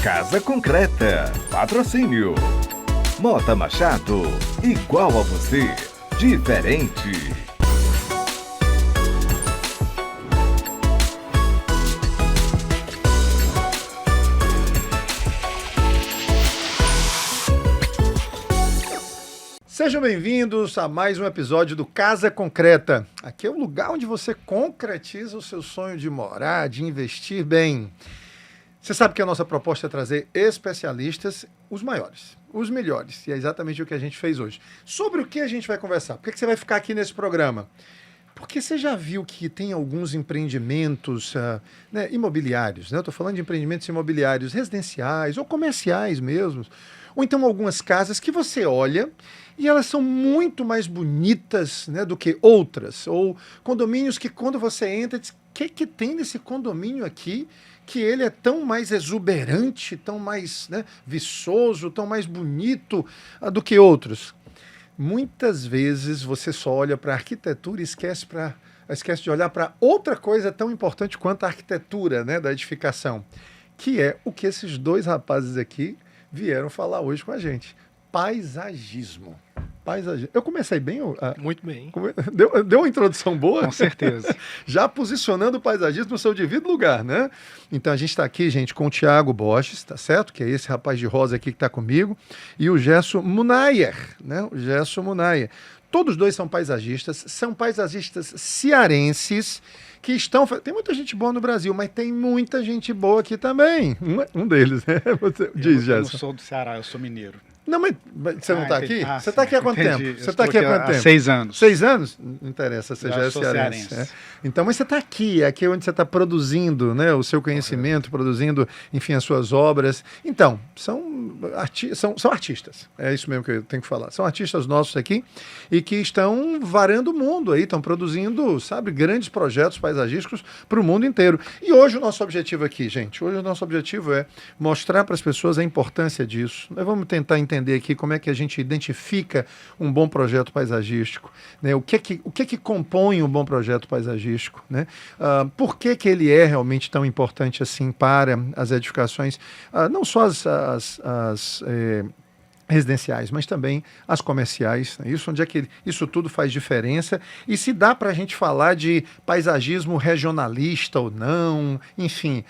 Casa Concreta. Patrocínio. Mota Machado. Igual a você. Diferente. Sejam bem-vindos a mais um episódio do Casa Concreta. Aqui é o lugar onde você concretiza o seu sonho de morar, de investir bem. Você sabe que a nossa proposta é trazer especialistas, os maiores, os melhores. E é exatamente o que a gente fez hoje. Sobre o que a gente vai conversar? Por que você vai ficar aqui nesse programa? Porque você já viu que tem alguns empreendimentos imobiliários, né? Eu estou falando de empreendimentos imobiliários residenciais ou comerciais mesmo. Ou então algumas casas que você olha e elas são muito mais bonitas, né, do que outras. Ou condomínios que quando você entra, diz, o que tem nesse condomínio aqui que ele é tão mais exuberante, tão mais, né, viçoso, tão mais bonito do que outros. Muitas vezes você só olha para a arquitetura e esquece de olhar para outra coisa tão importante quanto a arquitetura, né, da edificação, que é o que esses dois rapazes aqui vieram falar hoje com a gente. Paisagismo. Eu comecei bem? Muito bem. Deu uma introdução boa? Com certeza. Já posicionando o paisagismo no seu devido lugar, né? Então a gente está aqui, gente, com o Thiago Borges, tá certo? Que é esse rapaz de rosa aqui que está comigo. E o Gerson Munayer, né? O Gerson Munayer. Todos dois são paisagistas cearenses que estão... Tem muita gente boa no Brasil, mas tem muita gente boa aqui também. Um deles, né? Você diz, Gerson. Eu não sou do Ceará, eu sou mineiro. Não, mas você não está aqui? Você está aqui há quanto entendi. tempo? Você está aqui há quanto tempo? 6 anos. 6 anos? Não interessa, você já é sou cearense. É. Então, mas você está aqui onde você está produzindo, né, o seu conhecimento, produzindo, enfim, as suas obras. Então, são artistas. É isso mesmo que eu tenho que falar. São artistas nossos aqui e que estão varando o mundo aí, estão produzindo, sabe, grandes projetos paisagísticos para o mundo inteiro. E hoje o nosso objetivo aqui, gente, é mostrar para as pessoas a importância disso. Nós vamos tentar entender aqui como é que a gente identifica um bom projeto paisagístico, né? O que que compõe um bom projeto paisagístico, né? Por que ele é realmente tão importante assim para as edificações, não só as residenciais, mas também as comerciais, né? Onde é que isso tudo faz diferença e se dá para a gente falar de paisagismo regionalista ou não, enfim,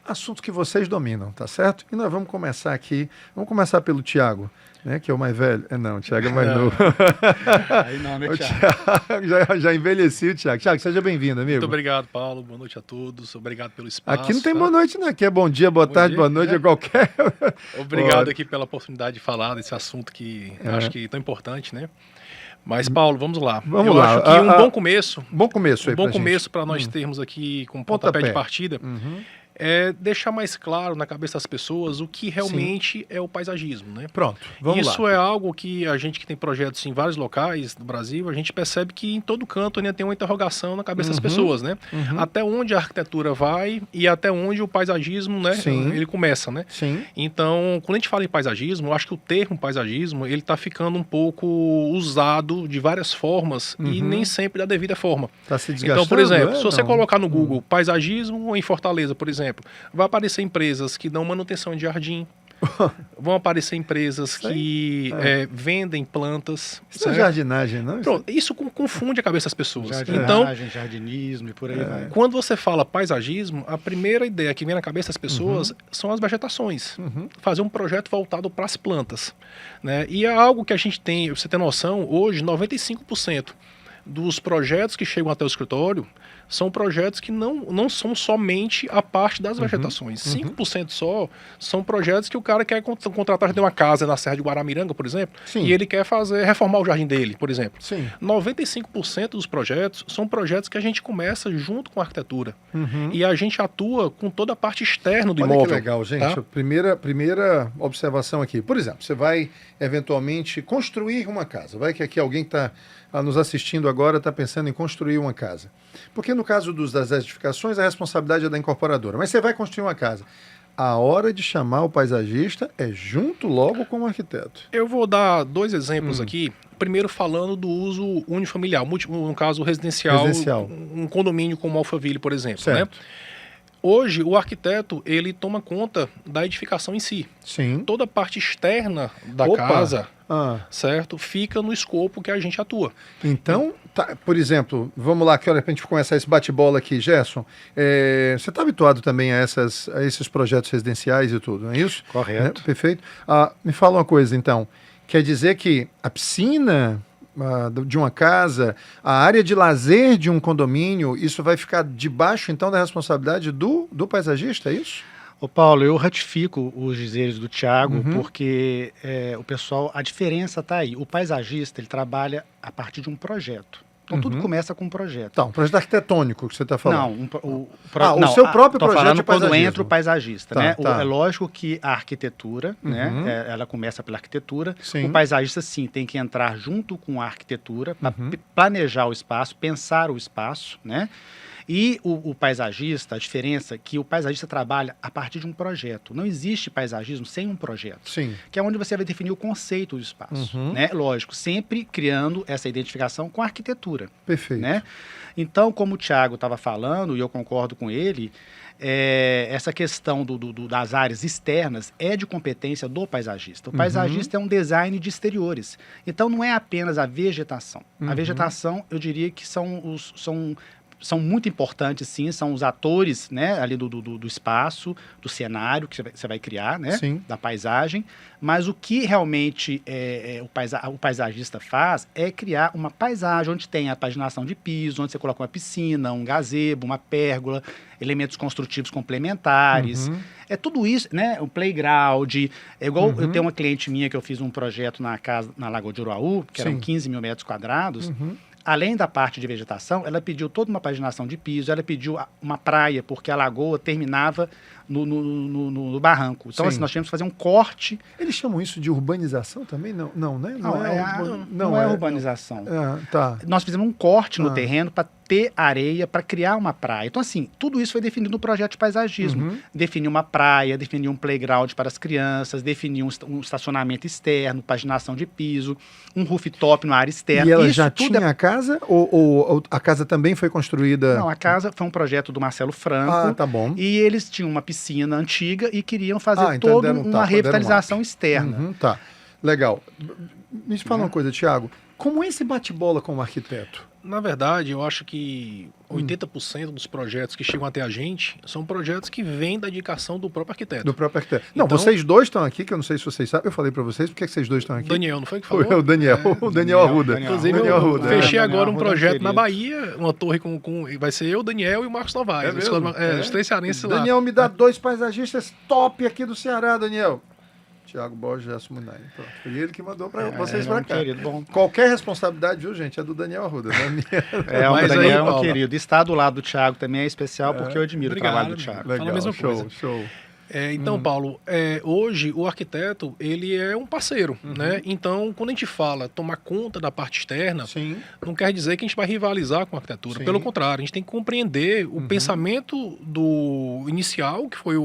assunto que vocês dominam, tá certo? E nós vamos começar aqui, vamos começar pelo Thiago, né, que é o mais velho. Não, o Thiago é mais novo. Aí não, né, Thiago? Já envelheci o Thiago. Thiago, seja bem-vindo, amigo. Muito obrigado, Paulo. Boa noite a todos. Obrigado pelo espaço. Aqui não tem boa noite, né? Aqui é bom dia, boa tarde, boa noite, é qualquer... Obrigado aqui pela oportunidade de falar desse assunto que eu acho que é tão importante, né? Mas, Paulo, vamos lá. Vamos lá. Acho que um bom começo. Bom começo aí Um bom começo para nós termos aqui com pontapé de partida. É deixar mais claro na cabeça das pessoas o que realmente é o paisagismo, né? Pronto, vamos lá. Isso é algo que a gente que tem projetos em vários locais do Brasil, a gente percebe que em todo canto ainda tem uma interrogação na cabeça das pessoas, né? Até onde a arquitetura vai e até onde o paisagismo, né? Ele começa, né? Sim. Então, quando a gente fala em paisagismo, eu acho que o termo paisagismo, ele está ficando um pouco usado de várias formas e nem sempre da devida forma. Está se desgastando. Então, por exemplo, se você colocar no Google paisagismo em Fortaleza, por exemplo, vai aparecer empresas que dão manutenção de jardim, vão aparecer empresas que vendem plantas. Isso é jardinagem, não? Pronto, isso confunde a cabeça das pessoas. Jardinagem, jardinismo e por aí vai. Quando você fala paisagismo, a primeira ideia que vem na cabeça das pessoas são as vegetações. Fazer um projeto voltado para as plantas, né? E é algo que a gente tem, você tem noção, hoje 95% dos projetos que chegam até o escritório são projetos que não são somente a parte das vegetações. 5% só são projetos que o cara quer contratar de uma casa na Serra de Guaramiranga, por exemplo, e ele quer reformar o jardim dele, por exemplo. 95% dos projetos são projetos que a gente começa junto com a arquitetura. E a gente atua com toda a parte externa do imóvel. Olha que legal, gente. Tá? Primeira observação aqui. Por exemplo, você vai eventualmente construir uma casa. Vai que aqui alguém está nos assistindo agora está pensando em construir uma casa. Porque no caso das edificações, a responsabilidade é da incorporadora. Mas você vai construir uma casa. A hora de chamar o paisagista é junto logo com o arquiteto. Eu vou dar 2 exemplos aqui. Primeiro falando do uso unifamiliar, no caso residencial, um condomínio como Alphaville, por exemplo. Né? Hoje, o arquiteto, ele toma conta da edificação em si. Sim. Toda a parte externa da Opa. casa, Ah, certo? Fica no escopo que a gente atua. então, tá, por exemplo, vamos lá, que hora pra gente começar esse bate-bola aqui, Gerson. Você está habituado também a esses projetos residenciais e tudo, não é isso? Correto. Perfeito. Me fala uma coisa, então. Quer dizer que a piscina de uma casa, a área de lazer de um condomínio, isso vai ficar debaixo, então, da responsabilidade do paisagista, é isso? Ô Paulo, eu ratifico os dizeres do Thiago, Uhum. porque o pessoal, a diferença está aí. O paisagista, ele trabalha a partir de um projeto. Então tudo Uhum. começa com um projeto. Então, projeto arquitetônico que você está falando. Não, o seu próprio tô projeto falando de quando paisagismo. entra o paisagista, Tá, né? tá. É lógico que a arquitetura, Uhum. né? Ela começa pela arquitetura. Sim. O paisagista, sim, tem que entrar junto com a arquitetura para Uhum. planejar o espaço, pensar o espaço, né? E o paisagista, a diferença é que o paisagista trabalha a partir de um projeto. Não existe paisagismo sem um projeto, Sim. que é onde você vai definir o conceito do espaço, Uhum. né? Lógico, sempre criando essa identificação com a arquitetura, Perfeito. né? Então, como o Thiago estava falando, e eu concordo com ele, essa questão das áreas externas é de competência do paisagista. O Uhum. paisagista é um design de exteriores. Então, não é apenas a vegetação. Uhum. A vegetação, eu diria que são muito importantes, sim, são os atores, né, ali do espaço, do cenário que você vai criar, né, Sim. da paisagem, mas o que realmente o paisagista faz é criar uma paisagem onde tem a paginação de piso, onde você coloca uma piscina, um gazebo, uma pérgola, elementos construtivos complementares, Uhum. é tudo isso, né, o playground, é igual Uhum. eu tenho uma cliente minha que eu fiz um projeto na casa, na Lagoa de Uruaú, que eram Sim. 15 mil metros quadrados. Uhum. Além da parte de vegetação, ela pediu toda uma paginação de piso, ela pediu uma praia, porque a lagoa terminava no barranco. Então, Sim. assim, nós tínhamos que fazer um corte. Eles chamam isso de urbanização também? Não, não, né? Não é urbanização. Tá. Nós fizemos um corte no Ah. terreno para ter areia, para criar uma praia. Então, assim, tudo isso foi definido no projeto de paisagismo. Uhum. Definir uma praia, definir um playground para as crianças, definir um estacionamento externo, paginação de piso, um rooftop na área externa. E ela Isso já tudo tinha a casa? Ou a casa também foi construída? Não, a casa foi um projeto do Marcelo Franco. Ah, tá bom. E eles tinham uma piscina antiga e queriam fazer Então toda deram um uma tapa, revitalização externa. Uhum, tá. Legal. Me fala uma coisa, Thiago. Como é esse bate-bola com o arquiteto? Na verdade, eu acho que 80% dos projetos que chegam até a gente são projetos que vêm da indicação do próprio arquiteto. Do próprio arquiteto. Não, Então- vocês dois estão aqui, que eu não sei se vocês sabem. Eu falei pra vocês, por que vocês dois estão aqui? Daniel, não foi que Foi falou? o Daniel, o Daniel Arruda. Daniel Inclusive, Daniel eu Arruda. fechei Daniel agora um Arruda, projeto querido. na Bahia, uma torre vai ser eu, Daniel e o Marcos Novaes. É mesmo? Os três cearenses lá. Daniel, me dá dois paisagistas top aqui do Ceará, Daniel. Thiago Borges e Gerson Munay. Pronto. Foi ele que mandou para vocês para cá. Querido, bom. Qualquer responsabilidade, viu, gente, é do Daniel Arruda. O Mas aí, Daniel é um Paulo- querido. Estar do lado do Thiago também é especial, porque eu admiro Obrigado, o trabalho do amigo. Thiago. Fala a mesma show, coisa. show. Então, Paulo, hoje o arquiteto ele é um parceiro, né? Então, quando a gente fala tomar conta da parte externa, Sim. não quer dizer que a gente vai rivalizar com a arquitetura. Sim. Pelo contrário, a gente tem que compreender o pensamento do inicial, que foi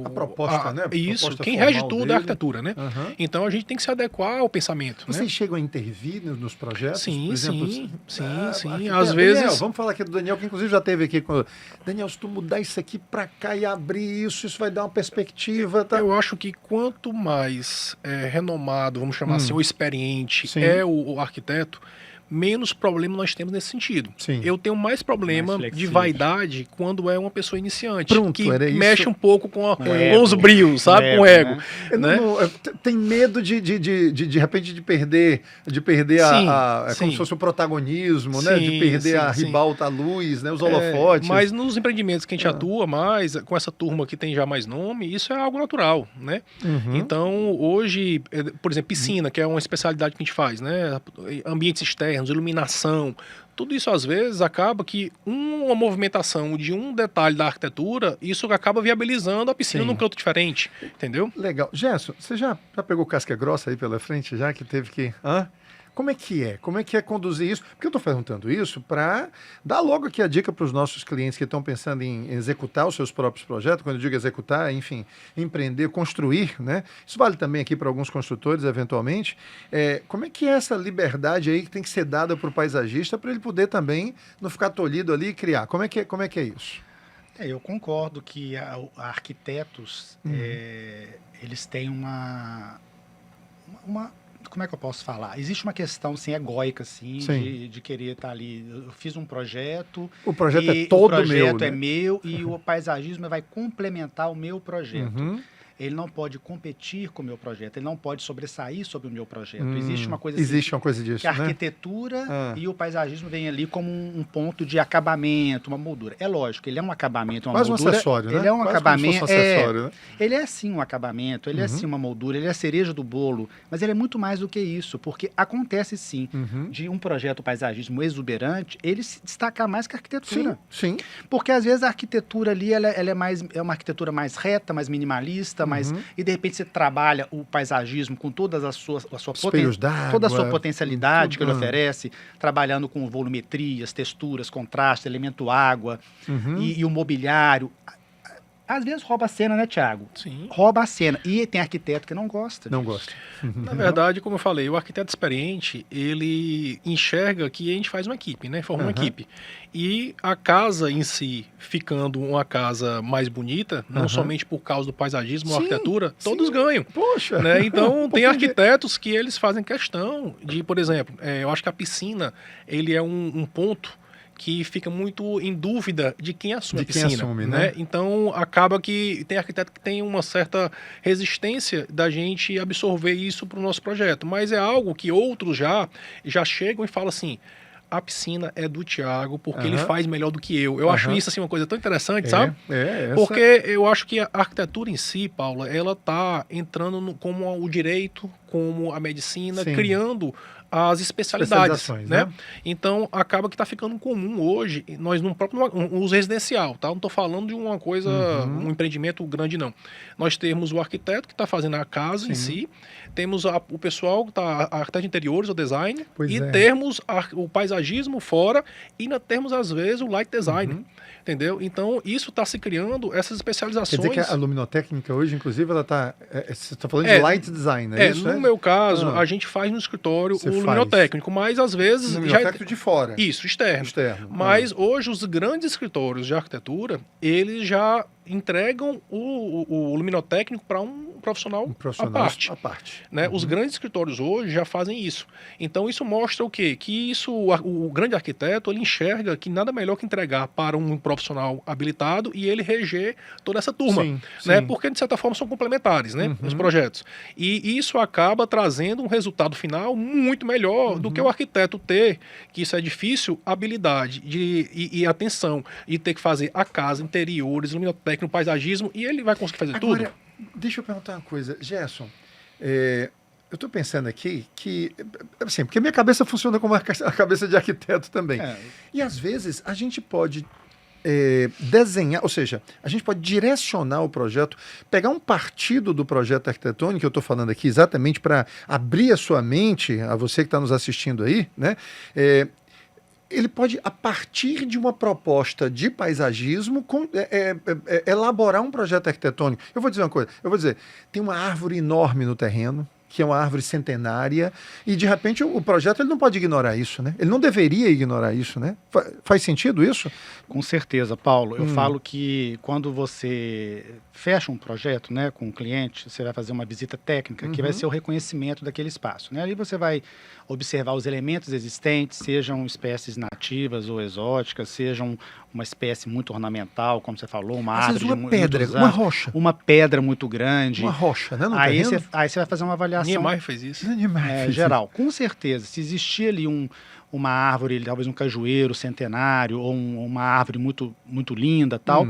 A proposta, né? A Isso, proposta quem rege formal tudo é dele. a arquitetura, né? Aham. Então, a gente tem que se adequar ao pensamento, né? Vocês chegam a intervir nos projetos? Sim, por exemplo, sim. arquiteto, Às Daniel, vezes... vamos falar aqui do Daniel, que inclusive já esteve aqui com. Daniel, se tu mudar isso aqui para cá e abrir isso vai dar uma perspectiva. Tá? Eu acho que quanto mais renomado, vamos chamar assim, ou experiente Sim. é o arquiteto, menos problema nós temos nesse sentido. Sim. Eu tenho mais problema Mais de flexível. vaidade quando é uma pessoa iniciante, Pronto, que era isso. mexe um pouco com ego. os brios, sabe? Com o ego. né? Eu Né? tem medo de repente de perder Sim, é como sim. se fosse o protagonismo, né? De Sim, perder a sim. ribalta, a luz, né? Os holofotes. Mas nos empreendimentos que a gente atua mais, com essa turma que tem já mais nome, isso é algo natural, né? Uhum. Então, hoje, por exemplo, piscina, que é uma especialidade que a gente faz, né? Ambientes externos, iluminação, tudo isso às vezes acaba que uma movimentação de um detalhe da arquitetura, isso acaba viabilizando a piscina Sim. num canto diferente, entendeu? Legal. Gerson, você já pegou casca grossa aí pela frente, já que teve que... Hã? Como é que é? Como é que é conduzir isso? Porque eu estou perguntando isso para dar logo aqui a dica para os nossos clientes que estão pensando em executar os seus próprios projetos. Quando eu digo executar, enfim, empreender, construir, né? Isso vale também aqui para alguns construtores, eventualmente. Como é que é essa liberdade aí que tem que ser dada para o paisagista para ele poder também não ficar tolhido ali e criar? Como é que é isso? Eu concordo que arquitetos, eles têm como é que eu posso falar? Existe uma questão, assim, egóica, assim, de querer estar ali. Eu fiz um projeto... O projeto é todo meu, O projeto é né? meu e o paisagismo vai complementar o meu projeto. Uhum. Ele não pode competir com o meu projeto, ele não pode sobressair sobre o meu projeto. Existe uma coisa Existe uma coisa disso, que a né? arquitetura e o paisagismo vêm ali como um ponto de acabamento, uma moldura. É lógico, ele é um acabamento, uma Quase moldura. Um acessório, né? Ele é um Quase acabamento. Como se fosse um acessório, né? Ele é sim um acabamento, ele é sim uma moldura, ele é a cereja do bolo, mas ele é muito mais do que isso, porque acontece sim de um projeto paisagismo exuberante, ele se destacar mais que a arquitetura. Sim. Porque às vezes a arquitetura ali ela é uma arquitetura mais reta, mais minimalista, e de repente você trabalha o paisagismo com todas Espelhos d'água, toda a sua potencialidade que ele tudo. oferece, trabalhando com volumetrias, texturas, contraste, elemento água e o mobiliário. Às vezes rouba a cena, né, Thiago? Sim. Rouba a cena. E tem arquiteto que não gosta. Não gosta. Na verdade, como eu falei, o arquiteto experiente, ele enxerga que a gente faz uma equipe, né? Forma uma equipe. E a casa em si, ficando uma casa mais bonita, não somente por causa do paisagismo ou arquitetura, todos ganham. Poxa! Né? Então, tem arquitetos que eles fazem questão de, por exemplo, eu acho que a piscina, ele é um ponto que fica muito em dúvida de quem assume a piscina. Né? Então, acaba que tem arquiteto que tem uma certa resistência da gente absorver isso para o nosso projeto. Mas é algo que outros já chegam e falam assim, a piscina é do Thiago porque ele faz melhor do que eu. Eu acho isso assim, uma coisa tão interessante, sabe? Porque eu acho que a arquitetura em si, Paula, ela está entrando como o direito, como a medicina, criando as especialidades, né? Então, acaba que está ficando comum hoje, nós no próprio uso residencial, tá? Não estou falando de uma coisa, um empreendimento grande, não. Nós temos o arquiteto que está fazendo a casa em si, temos o pessoal que está, arquiteto de interiores, o design, termos o paisagismo fora e ainda temos, às vezes, o light design. Entendeu? Então, isso está se criando, essas especializações. Quer dizer que a luminotécnica hoje, inclusive, ela está... Você está falando de light design, é isso? No meu caso, a gente faz no escritório o luminotécnico, mas às vezes... Luminotécnico de fora. Isso, externo. Mas hoje os grandes escritórios de arquitetura, eles já entregam o luminotécnico para um profissional à parte. Né? Os grandes escritórios hoje já fazem isso. Então, isso mostra o quê? Que isso, o grande arquiteto, ele enxerga que nada melhor que entregar para um profissional habilitado e ele reger toda essa turma. Né? Porque, de certa forma, são complementares, né? Os projetos. E isso acaba trazendo um resultado final muito melhor do que o arquiteto ter, que isso é difícil, habilidade e atenção, e ter que fazer a casa, interiores, luminotécnico, paisagismo, e ele vai conseguir fazer tudo. Deixa eu perguntar uma coisa. Gerson, eu estou pensando aqui que... Assim, porque a minha cabeça funciona como a cabeça de arquiteto também. E, às vezes, a gente pode desenhar, ou seja, a gente pode direcionar o projeto, pegar um partido do projeto arquitetônico, que eu estou falando aqui exatamente para abrir a sua mente, a você que está nos assistindo aí, né? Ele pode, a partir de uma proposta de paisagismo, elaborar um projeto arquitetônico. Eu vou dizer uma coisa, tem uma árvore enorme no terreno, que é uma árvore centenária, e de repente o projeto ele não pode ignorar isso, né? Ele não deveria ignorar isso, né? Faz sentido isso? Com certeza, Paulo. Eu falo que quando você fecha um projeto, né, com um cliente, você vai fazer uma visita técnica, que vai ser o reconhecimento daquele espaço, né? Ali você vai observar os elementos existentes, sejam espécies nativas ou exóticas, sejam uma espécie muito ornamental, como você falou, uma árvore de pedra, uma rocha. Uma pedra muito grande. Uma rocha, né? Aí você vai fazer uma avaliação. Niemeyer fez isso. Geral. Com certeza, se existir ali uma árvore, talvez um cajueiro centenário, ou uma árvore muito, muito linda, tal,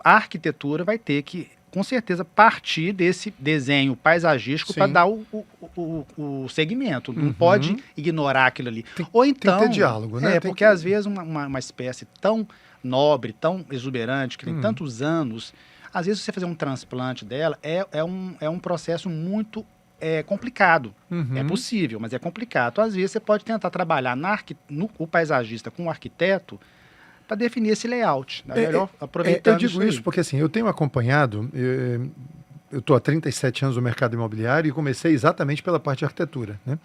a arquitetura vai ter que, com certeza, partir desse desenho paisagístico para dar o segmento. Não pode ignorar aquilo ali. Ou então, tem que ter diálogo, né? Porque às vezes uma espécie tão nobre, tão exuberante, que tem tantos anos, às vezes você fazer um transplante dela é um processo muito complicado. É possível, mas é complicado. Então, às vezes você pode tentar trabalhar o paisagista com o arquiteto para definir esse layout. Melhor aproveitando eu digo isso porque assim, eu tenho acompanhado, eu estou há 37 anos no mercado imobiliário e comecei exatamente pela parte de arquitetura, né?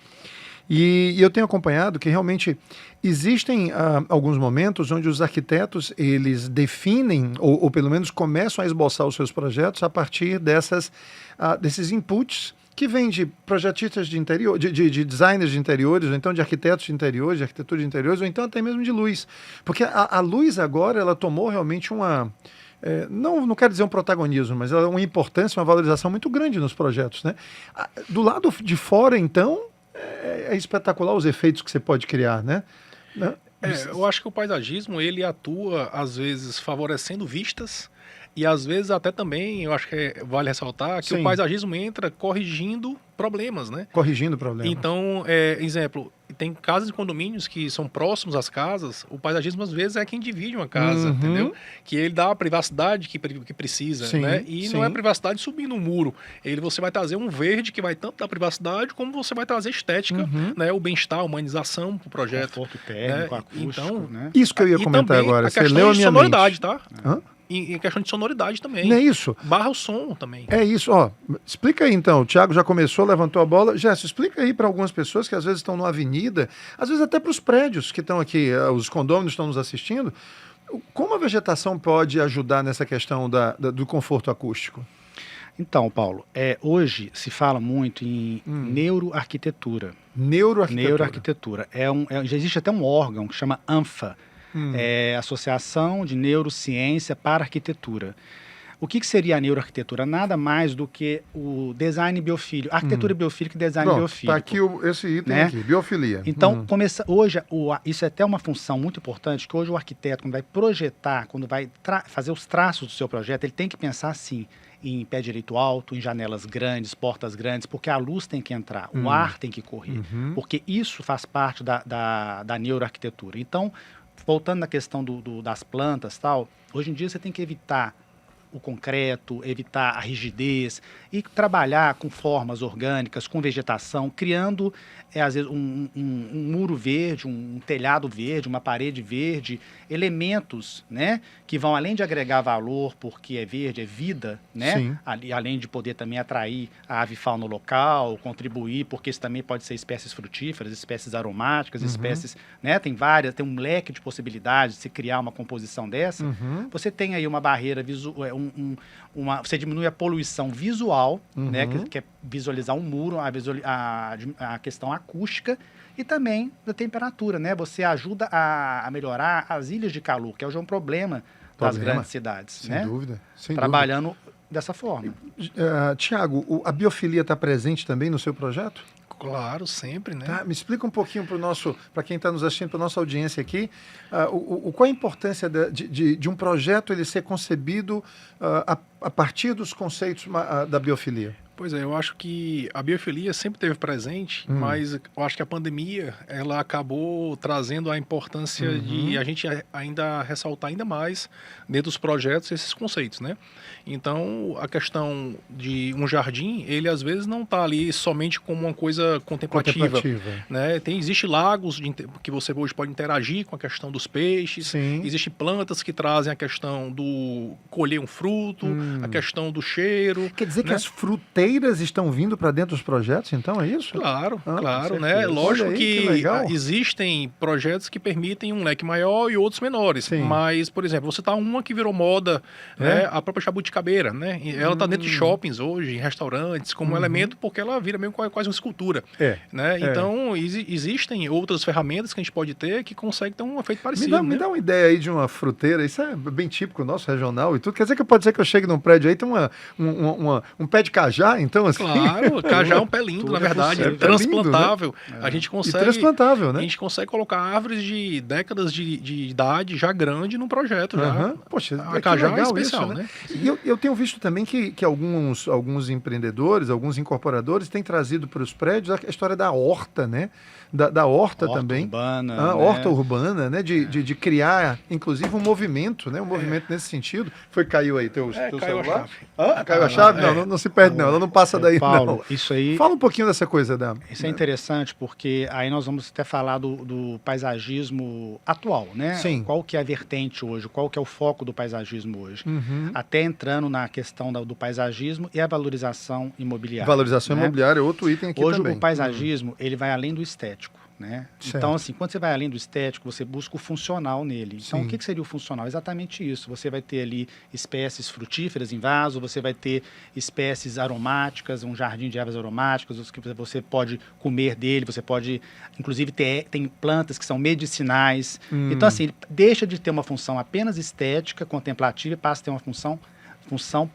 E eu tenho acompanhado que realmente existem alguns momentos onde os arquitetos, eles definem, ou pelo menos começam a esboçar os seus projetos a partir desses inputs que vêm de projetistas de interior, de designers de interiores, ou então de arquitetos de interiores, de arquitetura de interiores, ou então até mesmo de luz. Porque a luz agora, ela tomou realmente não quero dizer um protagonismo, mas ela é uma importância, uma valorização muito grande nos projetos, né? Do lado de fora, então, é espetacular os efeitos que você pode criar, né? Eu acho que o paisagismo, ele atua, às vezes, favorecendo vistas, e às vezes até também, eu acho que vale ressaltar, que Sim. o paisagismo entra corrigindo problemas, né? Corrigindo problemas. Então, exemplo, tem casas de condomínios que são próximos às casas, o paisagismo às vezes é quem divide uma casa, entendeu? Que ele dá a privacidade que precisa, Sim, né? E sim. não é privacidade subindo um muro. Você vai trazer um verde que vai tanto dar privacidade, como você vai trazer estética, né? O bem-estar, a humanização pro projeto. Conforto térmico, né? acústico, Então, né? Isso que eu ia E comentar também agora. a Você questão leu a de minha sonoridade, mente. tá? Hã? E questão de sonoridade também. Não é isso? Barra o som também. É isso, ó. Explica aí então. O Thiago já começou, levantou a bola. Gerson, explica aí para algumas pessoas que às vezes estão numa avenida, às vezes até para os prédios que estão aqui, os condôminos estão nos assistindo, como a vegetação pode ajudar nessa questão do conforto acústico? Então, Paulo, hoje se fala muito em neuroarquitetura. Neuroarquitetura. Neuroarquitetura. Já existe até um órgão que chama ANFA, Associação de Neurociência para Arquitetura. O que seria a neuroarquitetura? Nada mais do que o design biofílico, arquitetura biofílica e design biofílico. Está aqui esse item né? aqui, biofilia. Então, hoje, isso é até uma função muito importante, que hoje o arquiteto, quando vai projetar, quando vai fazer os traços do seu projeto, ele tem que pensar assim, em pé direito alto, em janelas grandes, portas grandes, porque a luz tem que entrar, o ar tem que correr, porque isso faz parte da neuroarquitetura. Então, voltando na questão das plantas tal, hoje em dia você tem que evitar o concreto, evitar a rigidez e trabalhar com formas orgânicas, com vegetação, criando, às vezes, um muro verde, um telhado verde, uma parede verde, elementos, né, que vão, além de agregar valor, porque é verde, é vida, né, Sim. além de poder também atrair a avifauna local, contribuir, porque isso também pode ser espécies frutíferas, espécies aromáticas, espécies, né, tem um leque de possibilidades de se criar uma composição dessa. Você tem aí uma barreira visual, você diminui a poluição visual, né, que é visualizar um muro, a questão acústica e também da temperatura, né? Você ajuda a melhorar as ilhas de calor, que é hoje um problema das grandes cidades, Sem né? dúvida. Sem Trabalhando dessa forma. Tiago, a biofilia está presente também no seu projeto? Claro, sempre, né? Tá, me explica um pouquinho para quem está nos assistindo, para a nossa audiência aqui, qual a importância de um projeto ele ser concebido a partir dos conceitos da biofilia? Pois é, eu acho que a biofilia sempre esteve presente, mas eu acho que a pandemia ela acabou trazendo a importância de a gente ainda ressaltar ainda mais dentro dos projetos esses conceitos, né? Então, a questão de um jardim, ele às vezes não está ali somente como uma coisa contemplativa. Né? Existe lagos que você hoje pode interagir com a questão dos peixes, Sim. Existem plantas que trazem a questão do colher um fruto, a questão do cheiro. Quer dizer que né? as fruteiras estão vindo para dentro dos projetos, então, é isso? Claro, Com claro, né? certeza. Lógico Olha aí, que legal. existem projetos que permitem um leque maior e outros menores. Sim. Mas, por exemplo, você tá uma que virou moda, né? A própria Jabuticabeira, né? E ela tá dentro de shoppings hoje, em restaurantes, como elemento, porque ela vira mesmo quase uma escultura. Né? Então, existem outras ferramentas que a gente pode ter que conseguem ter um efeito parecido. Me dá uma ideia aí de uma fruteira, isso é bem típico nosso, regional e tudo. Quer dizer que pode ser que eu chegue num prédio aí, tem um pé de cajá, então, assim? Claro, cajá é um pé lindo, Tudo na é verdade, possível. transplantável. É lindo, né? A gente E consegue... transplantável, né? A gente consegue colocar árvores de décadas de idade já grande num projeto. Já. Poxa, A cajá é legal especial, isso, né? E eu tenho visto também que alguns empreendedores, alguns incorporadores têm trazido para os prédios a história da horta, né? Da horta também. Urbana, né? Horta urbana, né? De criar, inclusive, um movimento, né? Um movimento nesse sentido. Caiu aí teu caiu celular? a chave. Caiu a chave? Não se perde não. Ela não passa daí, Paulo, não. isso aí... Fala um pouquinho dessa coisa, Isso é interessante, porque aí nós vamos até falar do paisagismo atual, né? Sim. Qual que é a vertente hoje, qual que é o foco do paisagismo hoje. Uhum. Até entrando na questão do paisagismo e a valorização imobiliária. Valorização né? imobiliária é outro item aqui Hoje também. o paisagismo, ele vai além do estético. Né? Certo. Então, assim, quando você vai além do estético, você busca o funcional nele. Então, Sim. o que seria o funcional? Exatamente isso. Você vai ter ali espécies frutíferas em vaso, você vai ter espécies aromáticas, um jardim de ervas aromáticas, os que você pode comer dele, você pode, inclusive, tem plantas que são medicinais. Então, assim, ele deixa de ter uma função apenas estética, contemplativa, e passa a ter uma função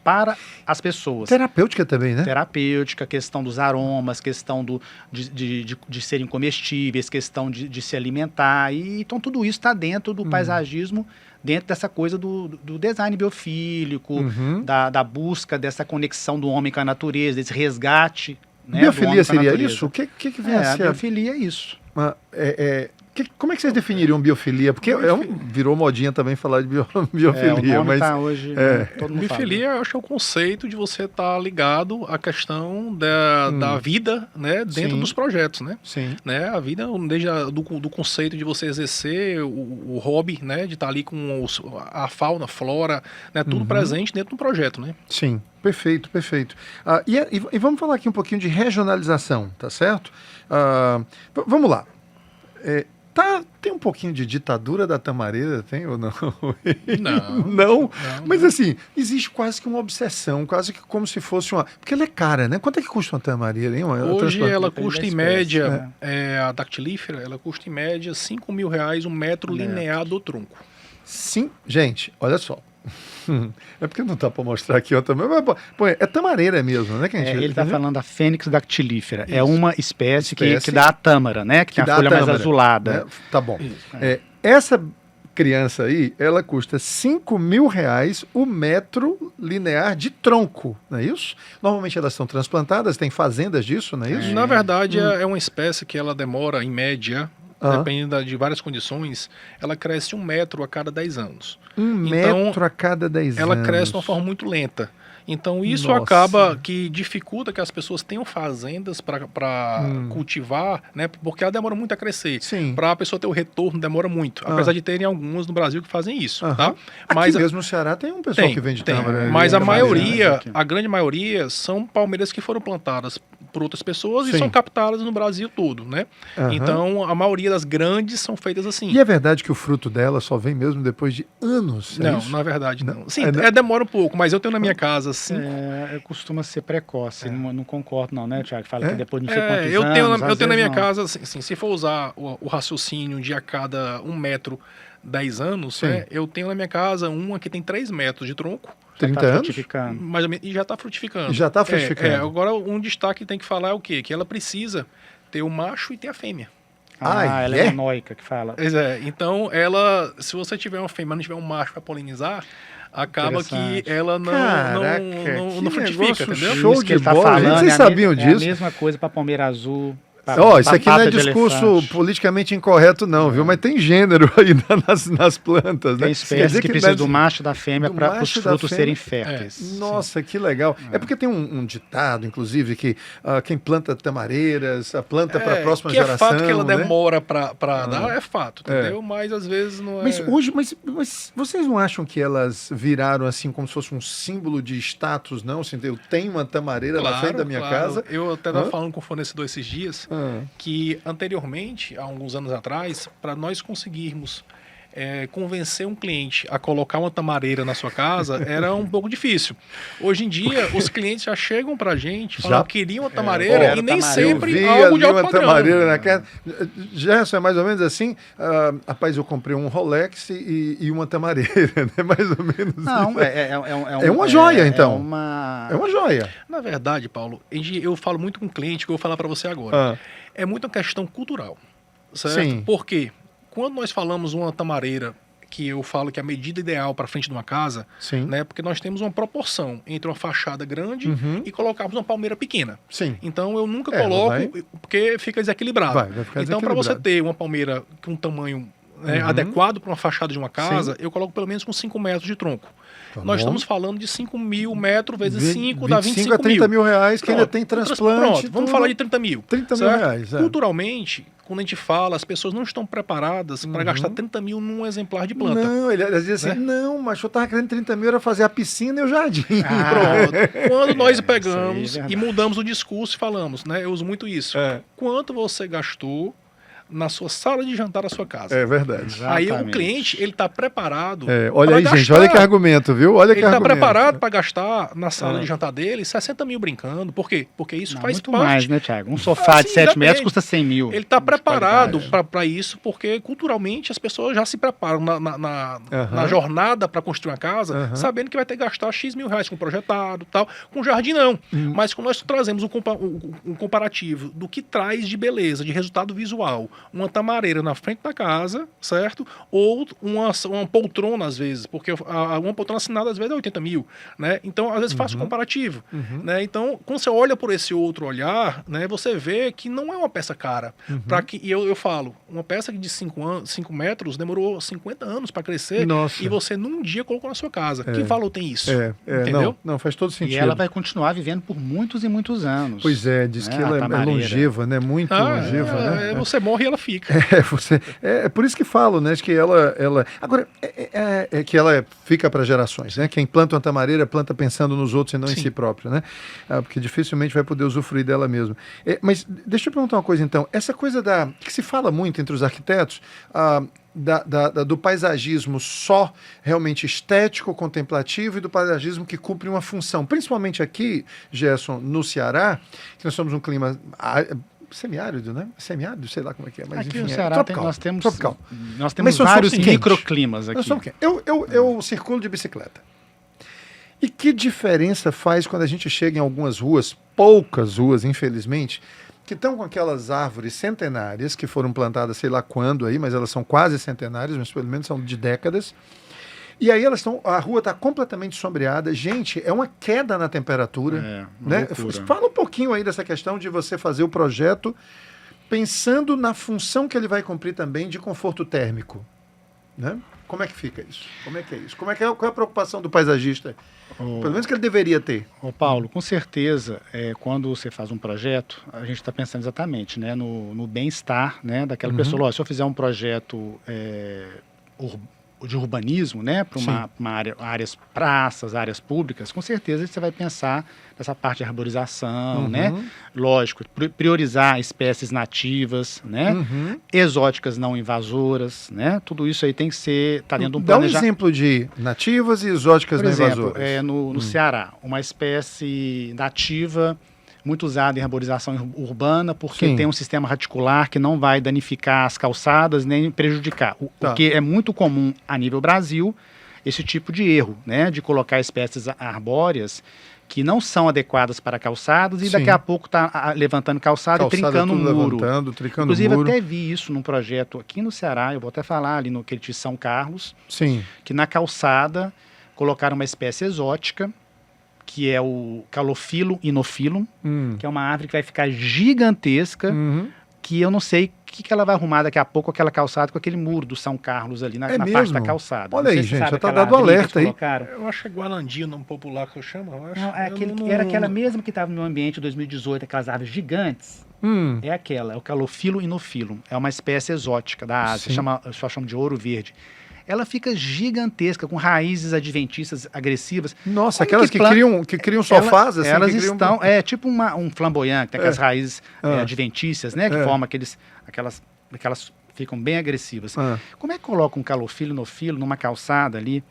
para as pessoas. Terapêutica também, né? Terapêutica, questão dos aromas, questão de serem comestíveis, questão de se alimentar. Então, tudo isso está dentro do paisagismo, dentro dessa coisa do design biofílico, da busca dessa conexão do homem com a natureza, desse resgate. Né, Biofilia seria isso? O que vem a A ser? biofilia é isso. Como é que vocês definiriam biofilia? Porque virou modinha também falar de biofilia. O nome mas tá hoje, todo mundo fala. Biofilia, eu acho que é o conceito de você estar ligado à questão da vida, né, dentro Sim. dos projetos, né? Sim. Né, a vida, desde do conceito de você exercer o hobby, né, de estar ali com a fauna, flora, né, tudo presente dentro do projeto, né? Sim, perfeito, perfeito. E vamos falar aqui um pouquinho de regionalização, tá certo? Vamos lá. Tem um pouquinho de ditadura da tamareira, tem ou não? Não? Mas assim, existe quase que uma obsessão, quase que como se fosse uma... Porque ela é cara, né? Quanto é que custa uma tamareira, hein? Hoje ela Depende custa da em espécie, média, a dactilífera, ela custa em média R$5.000 um metro linear do tronco. Sim, gente, olha só. É porque não dá para mostrar aqui, ó, também. Mas, pô, é tamareira mesmo, né? Que a gente, ele está entendeu? falando da fênix dactilífera. Isso. É uma espécie que Espécie dá a tâmara, né? Que tem a dá folha mais tâmara, azulada. né? Tá bom. Essa criança aí, ela custa R$5.000 o metro linear de tronco, não é isso? Normalmente elas são transplantadas, tem fazendas disso, não é isso? Na verdade, é uma espécie que ela demora, em média, dependendo de várias condições, ela cresce 1 metro a cada 10 anos. Metro a cada 10 ela anos. cresce de uma forma muito lenta. Então isso Nossa. acaba que dificulta que as pessoas tenham fazendas para cultivar, né? Porque ela demora muito a crescer. Sim. Para a pessoa ter o retorno demora muito. Apesar de terem algumas no Brasil que fazem isso, tá? Aqui mesmo no Ceará tem um pessoal que vende tâmara. Mas a maioria, a grande maioria, são palmeiras que foram plantadas por outras pessoas Sim. e são captadas no Brasil todo, né? Então a maioria das grandes são feitas assim. E é verdade que o fruto dela só vem mesmo depois de anos? Não, isso? na verdade não. Sim, não? demora um pouco, mas eu tenho na minha casa Costuma ser precoce. Não concordo não, né, Tiago? Fala que depois de não sei quantos eu anos... tenho às na minha vezes, casa, assim, se for usar o raciocínio de a cada 1 metro 10 anos, eu tenho na minha casa uma que tem 3 metros de tronco, 30 tá anos? frutificando. mais ou menos, e já está frutificando. Já está frutificando. Agora, um destaque que tem que falar é o quê? Que ela precisa ter o macho e ter a fêmea. Ela é monóica que fala. Então, ela, se você tiver uma fêmea e não tiver um macho para polinizar, acaba que ela não frutifica, entendeu? Show Isso que de ele tá bola. falando Vocês sabiam É disso? a mesma coisa para palmeira azul. Isso aqui não é pata de discurso elefante. politicamente incorreto, não, viu? Mas tem gênero aí nas plantas, né? Tem espécies que precisam do macho e da fêmea para os frutos serem férteis. Nossa, que legal. É porque tem um ditado, inclusive, que quem planta tamareiras, planta para a próxima que geração. É fato que ela né? demora para dar, é fato, entendeu? Mas às vezes não é... Mas hoje, mas vocês não acham que elas viraram assim como se fosse um símbolo de status, não? Assim, eu tenho uma tamareira na frente da minha casa. Eu até estava falando com o fornecedor esses dias que anteriormente, há alguns anos atrás, para nós conseguirmos convencer um cliente a colocar uma tamareira na sua casa era um pouco difícil. Hoje em dia, os clientes já chegam para a gente falando que queriam uma tamareira e nem sempre algo de alto padrão. Tamareira na casa. Gerson, é mais ou menos assim, rapaz, eu comprei um Rolex e uma tamareira, né? Mais ou menos. Não, é uma joia, então. É uma joia. Na verdade, Paulo, eu falo muito com o cliente, que eu vou falar para você agora. É muito uma questão cultural, certo? Sim. Por quê? Quando nós falamos uma tamareira, que eu falo que é a medida ideal para frente de uma casa, né? Porque nós temos uma proporção entre uma fachada grande e colocarmos uma palmeira pequena. Sim. Então eu nunca coloco, porque fica desequilibrado. Vai ficar então, para você ter uma palmeira com um tamanho adequado para uma fachada de uma casa, eu coloco pelo menos com 5 metros de tronco. Tá Nós bom. estamos falando de 5 mil metros vezes 5 dá 25 25 a 30 mil reais que ainda Pronto, tem transplante. Pronto, vamos falar de 30 mil. 30 mil certo? reais. É. Culturalmente, quando a gente fala, as pessoas não estão preparadas para gastar 30 mil num exemplar de planta. Não, ele às vezes assim, Né? não, mas eu tava querendo 30 mil era fazer a piscina e o jardim. Pronto. Quando nós pegamos isso aí é e mudamos o discurso e falamos, né? Eu uso muito isso. É. Quanto você gastou na sua sala de jantar da sua casa? É verdade. Aí o Exatamente. cliente, ele está preparado. É, olha pra aí, gente, gastar. olha que argumento, viu? Olha que Ele está argumento. preparado para gastar na sala É. de jantar dele 60 mil brincando. Por quê? Porque isso Não, faz muito parte. mais, né, Thiago? Um sofá de sim, 7 metros depende. custa 100 mil. Ele está de preparado qualidade. para isso, porque culturalmente as pessoas já se preparam na Aham. jornada para construir uma casa, Aham. sabendo que vai ter que gastar X mil reais com projetado e tal. Com jardim, não. Mas quando nós trazemos um comparativo do que traz de beleza, de resultado visual, uma tamareira na frente da casa, certo? Ou uma poltrona, às vezes, porque uma poltrona assinada, às vezes, é 80 mil, né? Então, às vezes, faço um comparativo, né? Então, quando você olha por esse outro olhar, né, você vê que não é uma peça cara. E eu falo, uma peça de 5 metros demorou 50 anos para crescer Nossa. e você, num dia, colocou na sua casa. Que valor tem isso? não, Entendeu? não, faz todo sentido. E ela vai continuar vivendo por muitos e muitos anos. Pois é, diz né? que ela A é tamareira. longeva, né? Muito longeva, né? Você morre e ela fica. É por isso que falo, né? De que ela agora é que ela fica para gerações, né? Quem planta uma tamareira planta pensando nos outros e não em Sim. si próprio, né? Porque dificilmente vai poder usufruir dela mesmo. Mas deixa eu perguntar uma coisa então. Essa coisa que se fala muito entre os arquitetos, do paisagismo só realmente estético, contemplativo e do paisagismo que cumpre uma função. Principalmente aqui, Gerson, no Ceará, que nós somos um clima semiárido, né? Semiárido, sei lá como é que é. Mas, Aqui enfim, no Ceará tropical, nós temos tropical. Nós Mas temos nós vários somos quentes. microclimas aqui. Nós somos quentes. Eu circulo de bicicleta. E que diferença faz quando a gente chega em algumas ruas, poucas ruas, infelizmente, que estão com aquelas árvores centenárias que foram plantadas sei lá quando aí, mas elas são quase centenárias, mas pelo menos são de décadas. E aí a rua está completamente sombreada. Gente, é uma queda na temperatura. Uma Né? loucura. Fala um pouquinho aí dessa questão de você fazer o projeto pensando na função que ele vai cumprir também de conforto térmico. Né? Como é que fica isso? Como é que é isso? Qual é a preocupação do paisagista? Pelo menos que ele deveria ter. Ô Paulo, com certeza, quando você faz um projeto, a gente está pensando exatamente, né, no bem-estar, né, daquela pessoa. Ó, se eu fizer um projeto de urbanismo, né, para áreas praças, áreas públicas, com certeza você vai pensar nessa parte de arborização, né, lógico, priorizar espécies nativas, né, exóticas não invasoras, né, tudo isso aí tem que ser, tá dentro de um Dá um planejamento. exemplo de nativas e exóticas Por não exemplo, invasoras. no Ceará, uma espécie nativa muito usada em arborização urbana, porque Sim. tem um sistema radicular que não vai danificar as calçadas nem prejudicar. Porque é muito comum a nível Brasil esse tipo de erro, né, de colocar espécies arbóreas que não são adequadas para calçados e Sim. daqui a pouco está levantando calçada e trincando o tudo muro. levantando, trincando Inclusive, o muro. até vi isso num projeto aqui no Ceará, eu vou até falar ali no Queriti São Carlos, Sim. que na calçada colocaram uma espécie exótica, que é o Calophyllum inophyllum, que é uma árvore que vai ficar gigantesca, que eu não sei o que ela vai arrumar daqui a pouco, aquela calçada com aquele muro do São Carlos ali na parte mesmo? da calçada. Olha Não sei aí, se gente, sabe já tá aquela dado árvore que alerta eles aí. colocaram. Eu acho que é Gualandia, nome popular que eu chamo. Eu acho. Não, Eu era aquela mesma que estava no ambiente 2018, aquelas árvores gigantes. É aquela, é o Calophyllum inophyllum. É uma espécie exótica da Ásia, só chama de ouro verde. Ela fica gigantesca, com raízes adventistas agressivas. Nossa, Como aquelas que criam sofás, assim. Elas que criam... estão, tipo um flamboyant, que tem aquelas raízes adventícias, né? Que formam aquelas ficam bem agressivas. Como é que coloca um Calophyllum inophyllum numa calçada ali,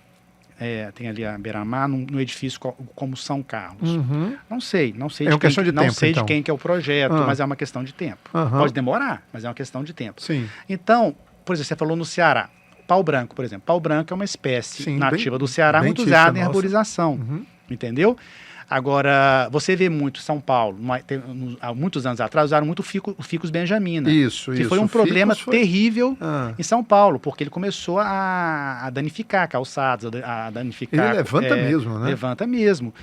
tem ali a beira-mar, num edifício como São Carlos? Não sei É uma questão de tempo, não sei então. de quem que é o projeto, mas é uma questão de tempo. Pode demorar, mas é uma questão de tempo. Sim. Então, por exemplo, você falou no Ceará. Pau branco, por exemplo. Pau branco é uma espécie nativa do Ceará bem muito típica usada em nossa. arborização. Entendeu? Agora, você vê muito São Paulo, há muitos anos atrás, usaram muito o Ficus benjamina. Que foi um problema terrível em São Paulo, porque ele começou a danificar calçados, a danificar... Ele levanta mesmo, né? Levanta mesmo.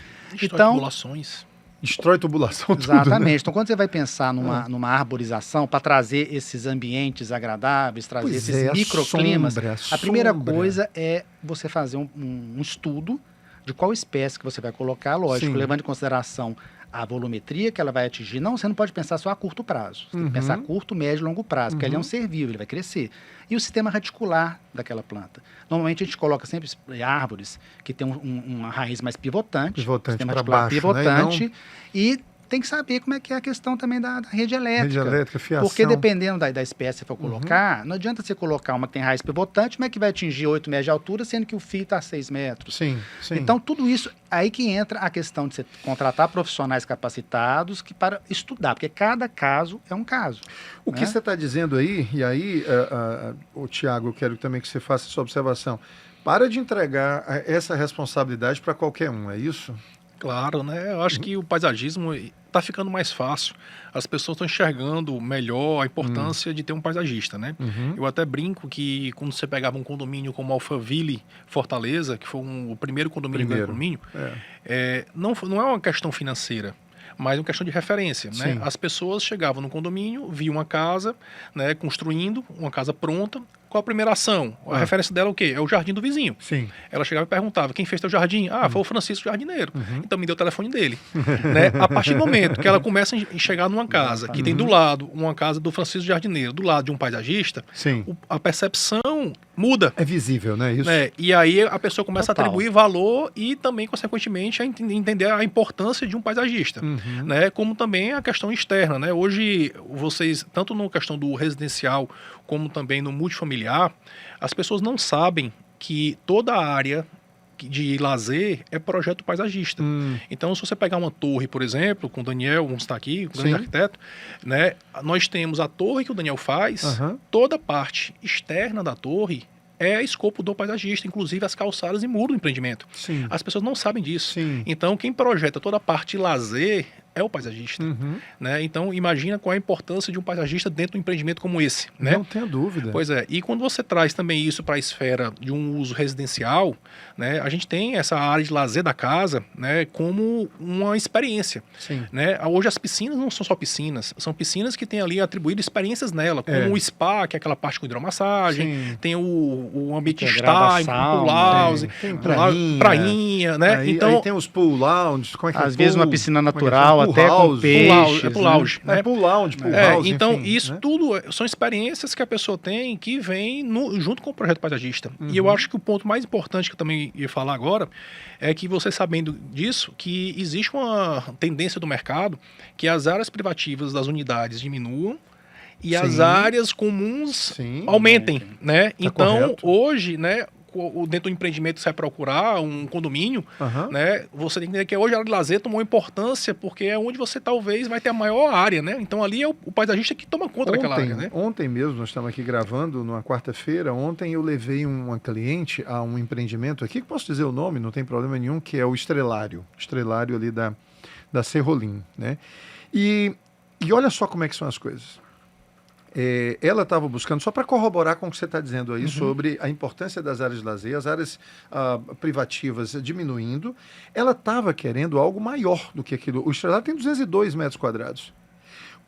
Então, tubulações. Destrói tubulação. Exatamente. Tudo, né? Então, quando você vai pensar numa arborização para trazer esses ambientes agradáveis, trazer esses microclimas, a primeira coisa é você fazer um estudo, de qual espécie que você vai colocar, lógico, Sim. levando em consideração a volumetria que ela vai atingir. Não, você não pode pensar só a curto prazo. Você tem que pensar a curto, médio e longo prazo, porque ele é um ser vivo, ele vai crescer. E o sistema radicular daquela planta. Normalmente a gente coloca sempre árvores que tem uma raiz mais pivotante, Pivotante sistema pra radicular baixo, pivotante, né? e tem que saber como é que é a questão também da rede elétrica. Rede elétrica, fiação. Porque dependendo da espécie que for colocar, não adianta você colocar uma que tem raiz pivotante, mas que vai atingir 8 metros de altura, sendo que o fio está a 6 metros. Sim, sim. Então, tudo isso, aí que entra a questão de você contratar profissionais capacitados para estudar, porque cada caso é um caso. O que você está dizendo aí, e aí, Tiago, eu quero também que você faça essa observação. Para de entregar essa responsabilidade para qualquer um, é isso? Claro, né? Eu acho que o paisagismo está ficando mais fácil. As pessoas estão enxergando melhor a importância de ter um paisagista, né? Eu até brinco que quando você pegava um condomínio como Alphaville, Fortaleza, que foi o primeiro condomínio do condomínio, não é uma questão financeira, mas uma questão de referência, né? As pessoas chegavam no condomínio, viam uma casa, né, construindo, uma casa pronta. Qual a primeira ação? A referência dela é o quê? É o jardim do vizinho. Sim. Ela chegava e perguntava, quem fez teu jardim? Ah, foi o Francisco Jardineiro. Então me deu o telefone dele. Né? A partir do momento que ela começa a chegar numa casa, que tem do lado uma casa do Francisco Jardineiro, do lado de um paisagista, Sim. a percepção muda. É visível, né? Isso. Né? E aí a pessoa começa Total. a atribuir valor e também, consequentemente, a entender a importância de um paisagista. Né? Como também a questão externa. Né? Hoje, vocês, tanto na questão do residencial, como também no multifamiliar, as pessoas não sabem que toda a área de lazer é projeto paisagista. Então, se você pegar uma torre, por exemplo, com o Daniel, vamos estar aqui, com o grande arquiteto, né, nós temos a torre que o Daniel faz, toda a parte externa da torre é escopo do paisagista, inclusive as calçadas e muro do empreendimento. Sim. As pessoas não sabem disso. Sim. Então, quem projeta toda a parte de lazer é o paisagista. Né? Então, imagina qual é a importância de um paisagista dentro de um empreendimento como esse. Né? Não tenha dúvida. Pois é. E quando você traz também isso para a esfera de um uso residencial, né, a gente tem essa área de lazer da casa, né, como uma experiência. Sim. Né? Hoje as piscinas não são só piscinas, são piscinas que têm ali atribuído experiências nela, como o spa, que é aquela parte com hidromassagem, tem o ambiente de estar, sauna, pool house, tem prainha, né? Aí, então, aí tem os pool lounge, como é que Às é? vezes uma piscina natural, até com peixes. pool lounge, né? né? Pool lounge, pool house, então, enfim, isso né? tudo são experiências que a pessoa tem que vem junto com o projeto paisagista. E eu acho que o ponto mais importante que eu também ia falar agora é que você sabendo disso, que existe uma tendência do mercado que as áreas privativas das unidades diminuam e as áreas comuns aumentem, né? Então, correto. hoje, né, dentro do empreendimento você vai procurar um condomínio, né? Você tem que entender que hoje a área de lazer tomou importância porque é onde você talvez vai ter a maior área, né? Então ali é o paisagista que toma conta daquela área, né? Ontem mesmo, nós estamos aqui gravando numa quarta-feira, ontem eu levei uma cliente a um empreendimento aqui, que posso dizer o nome, não tem problema nenhum, que é o Estrelário ali da Serrolim, né? E olha só como é que são as coisas. Ela estava buscando, só para corroborar com o que você está dizendo aí, sobre a importância das áreas de lazer, as áreas privativas diminuindo, ela estava querendo algo maior do que aquilo. O Estrelário tem 202 metros quadrados.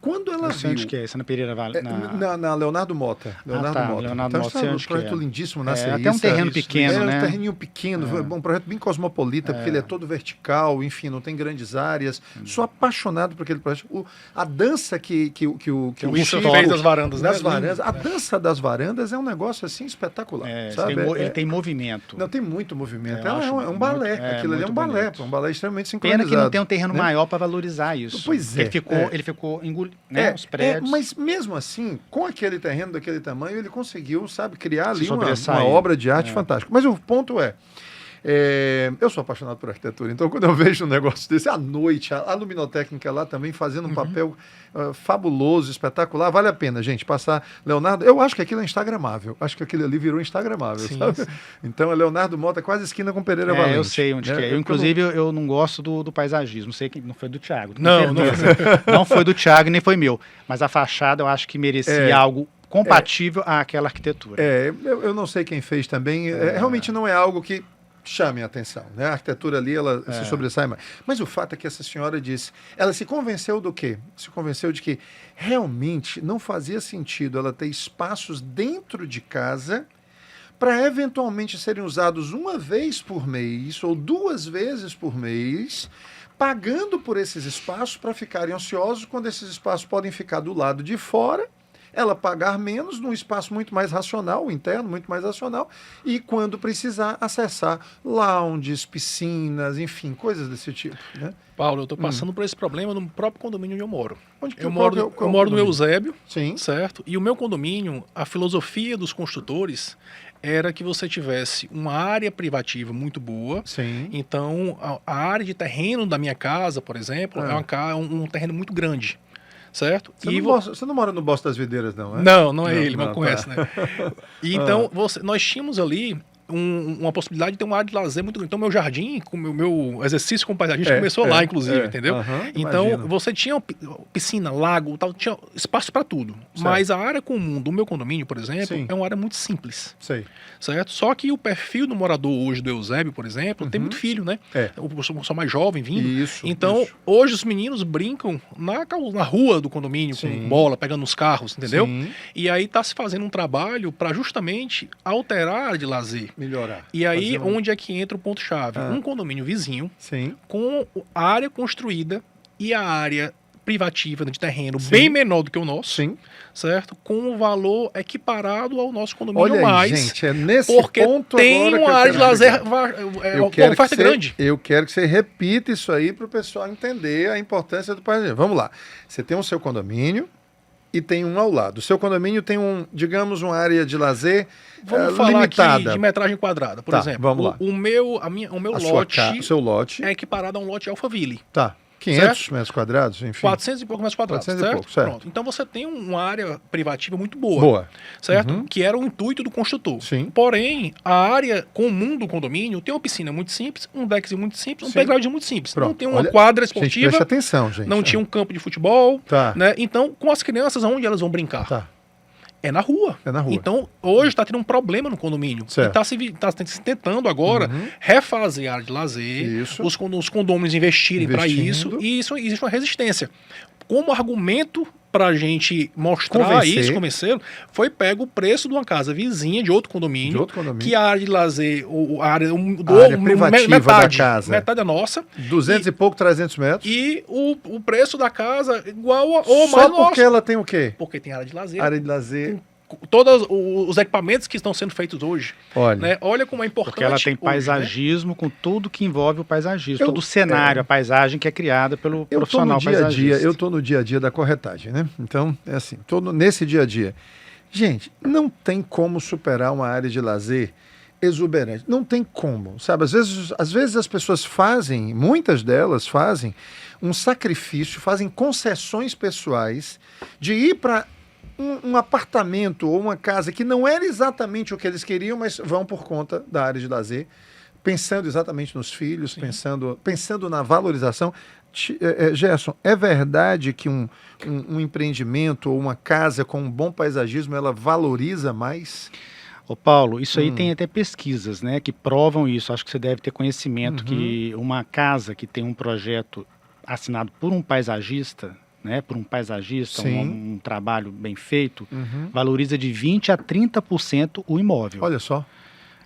Quando ela viu... Onde que é? Isso é na Pereira Vale? Na Leonardo Mota. Leonardo Mota, sei um onde projeto que é. lindíssimo na Até um terreno pequeno, né? Um terreninho pequeno, um projeto bem cosmopolita, porque ele é todo vertical, enfim, não tem grandes áreas. Sou apaixonado por aquele projeto. A dança que o Isso Chico fez das varandas, né? das varandas. A dança das varandas é um negócio assim espetacular. Sabe? Ele tem movimento. Não, tem muito movimento. Eu acho É um balé. muito- Aquilo ali é um muito balé. bonito. Um balé extremamente sincronizado. Pena que não tem um terreno né? maior para valorizar isso. Pois é. Ele ficou engolindo, né? Os prédios. Mas mesmo assim, com aquele terreno daquele tamanho, ele conseguiu, sabe, criar ali uma sobressair. obra de arte fantástica. Mas o ponto eu sou apaixonado por arquitetura, então quando eu vejo um negócio desse, à noite, a luminotécnica lá também fazendo um papel fabuloso, espetacular, vale a pena, gente, passar Leonardo, eu acho que aquilo é instagramável, acho que aquilo ali virou instagramável, sabe? Sim. Então é Leonardo Mota, quase esquina com Pereira Valente. Eu sei onde que é. Inclusive, eu não gosto do paisagismo, sei que não foi do Thiago. Não foi do Thiago, nem foi meu, mas a fachada eu acho que merecia algo compatível àquela arquitetura. Eu não sei quem fez também, realmente não é algo que chame a atenção, né? A arquitetura ali, ela se sobressai mais. Mas o fato é que essa senhora disse, ela se convenceu do quê? Se convenceu de que realmente não fazia sentido ela ter espaços dentro de casa para eventualmente serem usados uma vez por mês ou 2 vezes por mês, pagando por esses espaços para ficarem ociosos, quando esses espaços podem ficar do lado de fora, ela pagar menos num espaço muito mais racional, interno, muito mais racional, e quando precisar, acessar lounges, piscinas, enfim, coisas desse tipo, né? Paulo, eu estou passando por esse problema no próprio condomínio onde eu moro. Eu qual moro no condomínio? Eusébio, Sim. certo? E o meu condomínio, a filosofia dos construtores era que você tivesse uma área privativa muito boa. Sim. Então, a área de terreno da minha casa, por exemplo, é um terreno muito grande. Certo? Você não mora no Bosque das Videiras, não, é? Não é ele, mas tá. conhece, né? E então, nós tínhamos ali uma possibilidade de ter uma área de lazer muito grande. Então, meu jardim, o meu exercício como paisagista começou lá, inclusive, entendeu? Então, imagino. você tinha piscina, lago, tal, tinha espaço para tudo. Certo. Mas a área comum do meu condomínio, por exemplo, Sim. é uma área muito simples. Sei. Certo? Só que o perfil do morador hoje do Eusébio, por exemplo, tem muito filho, né? O pessoal mais jovem vindo. Isso. Então, isso. hoje os meninos brincam na rua do condomínio, Sim. com bola, pegando nos carros, entendeu? Sim. E aí está se fazendo um trabalho para justamente alterar a área de lazer. Melhorar. E aí, Fazer um- onde é que entra o ponto-chave? Um condomínio vizinho, Sim. com a área construída e a área privativa de terreno Sim. bem menor do que o nosso, Sim. certo? Com um valor equiparado ao nosso condomínio Olha aí, mais. gente, é nesse Porque ponto tem agora que uma eu área de quero lazer, chegar. uma oferta grande. Eu quero que você repita isso aí para o pessoal entender a importância do paisagismo. Vamos lá. Você tem o seu condomínio e tem um ao lado. O seu condomínio tem digamos, uma área de lazer Vamos falar limitada. aqui de metragem quadrada, por Tá, exemplo. vamos lá. O meu lote O seu lote. é equiparado a um lote Alphaville. Tá. 500 metros quadrados, enfim. 400 e poucos metros quadrados, 400 e certo? pouco, certo. Pronto. Então você tem uma área privativa muito boa. Boa. Certo? Que era o intuito do construtor. Sim. Porém, a área comum do condomínio tem uma piscina muito simples, um deckzinho muito simples, um Sim. playground muito simples. Pronto. Não tem uma Olha, quadra Gente, esportiva, preste atenção, gente. não tinha um campo de futebol. Tá. Né? Então, com as crianças, aonde elas vão brincar? Tá. É na rua. É na rua. Então, hoje está tendo um problema no condomínio. Certo. E está se tentando agora refazer a área de lazer, Isso. os condôminos investirem para isso, Investindo. e isso existe uma resistência. Como argumento para a gente mostrar Convencer. isso, convencê-lo, foi pego o preço de uma casa vizinha de outro condomínio, De outro condomínio. que a área de lazer, a área, privativa da casa. metade é nossa, 200 e pouco, 300 metros. e o preço da casa igual a, ou Só mais porque nosso. ela tem o quê? Porque tem área de lazer. Área de lazer. Todos os equipamentos que estão sendo feitos hoje. Olha. Né? Olha como é importante. Porque ela tem hoje, paisagismo com tudo que envolve o paisagismo. Eu- todo o cenário, a paisagem que é criada pelo Eu tô profissional no dia a dia, paisagista. eu tô no dia a dia da corretagem, né? Então, é assim, nesse dia a dia. Gente, não tem como superar uma área de lazer exuberante. Não tem como, sabe? Às vezes as pessoas fazem, muitas delas fazem um sacrifício, fazem concessões pessoais de ir para um apartamento ou uma casa que não era exatamente o que eles queriam, mas vão por conta da área de lazer, pensando exatamente nos filhos, pensando na valorização. Gerson, é verdade que um empreendimento ou uma casa com um bom paisagismo, ela valoriza mais? Ô Paulo, isso aí tem até pesquisas, né, que provam isso. Acho que você deve ter conhecimento que uma casa que tem um projeto assinado por um paisagista, né, por um paisagista, Sim. um trabalho bem feito, valoriza de 20% a 30% o imóvel. Olha só.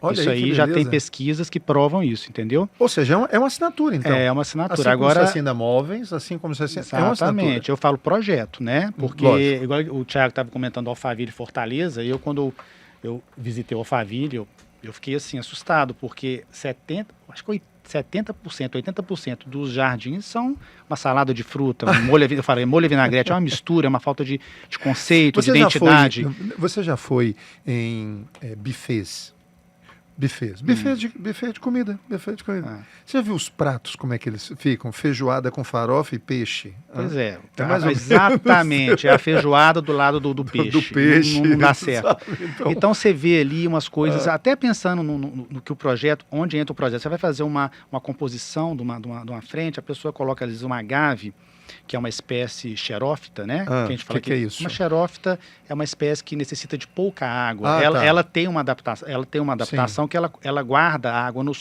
Olha isso aí que já tem beleza. pesquisas que provam isso, entendeu? Ou seja, é uma assinatura, então. É uma assinatura. Assim Agora, como se assina móveis, assim como se assina... É uma assinatura. exatamente. Eu falo projeto, né? Porque, Lógico. igual o Thiago estava comentando Alphaville e Fortaleza, e quando eu visitei o Alphaville, eu fiquei assim, assustado, porque 70%, 80% dos jardins são uma salada de fruta, eu falei, molho e vinagrete, é uma mistura, é uma falta de conceito, de identidade. Você já foi em buffets? Buffet de comida. Você já viu os pratos, como é que eles ficam? Feijoada com farofa e peixe. Pois é, É mais ou menos. exatamente, é a feijoada do lado do peixe. Do peixe. Não dá certo. sabe? Então você vê ali umas coisas, até pensando no que o projeto, onde entra o projeto, você vai fazer uma composição de uma frente, a pessoa coloca às vezes uma agave, que é uma espécie xerófita, né? Ah, que a gente fala que é isso? Uma xerófita é uma espécie que necessita de pouca água. Ah, ela tá. tem uma adaptação que ela guarda a água nas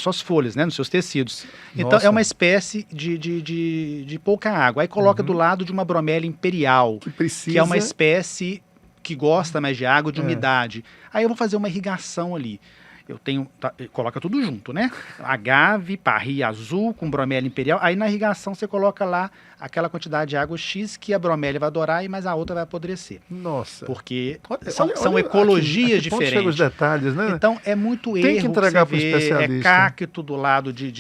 suas folhas, né? Nos seus tecidos. Então Nossa. é uma espécie de pouca água. Aí coloca do lado de uma bromélia imperial, Que precisa... que é uma espécie que gosta mais de água, de umidade. Aí eu vou fazer uma irrigação ali. Eu tenho, coloca tudo junto, né? Agave, parrilha azul com bromélia imperial. Aí na irrigação você coloca lá aquela quantidade de água X que a bromélia vai adorar e mais a outra vai apodrecer. Nossa. Porque Olha, são ecologias aqui chega os diferentes. detalhes, né? Então é muito Tem erro que entregar você pro vê, especialista. cacto do lado de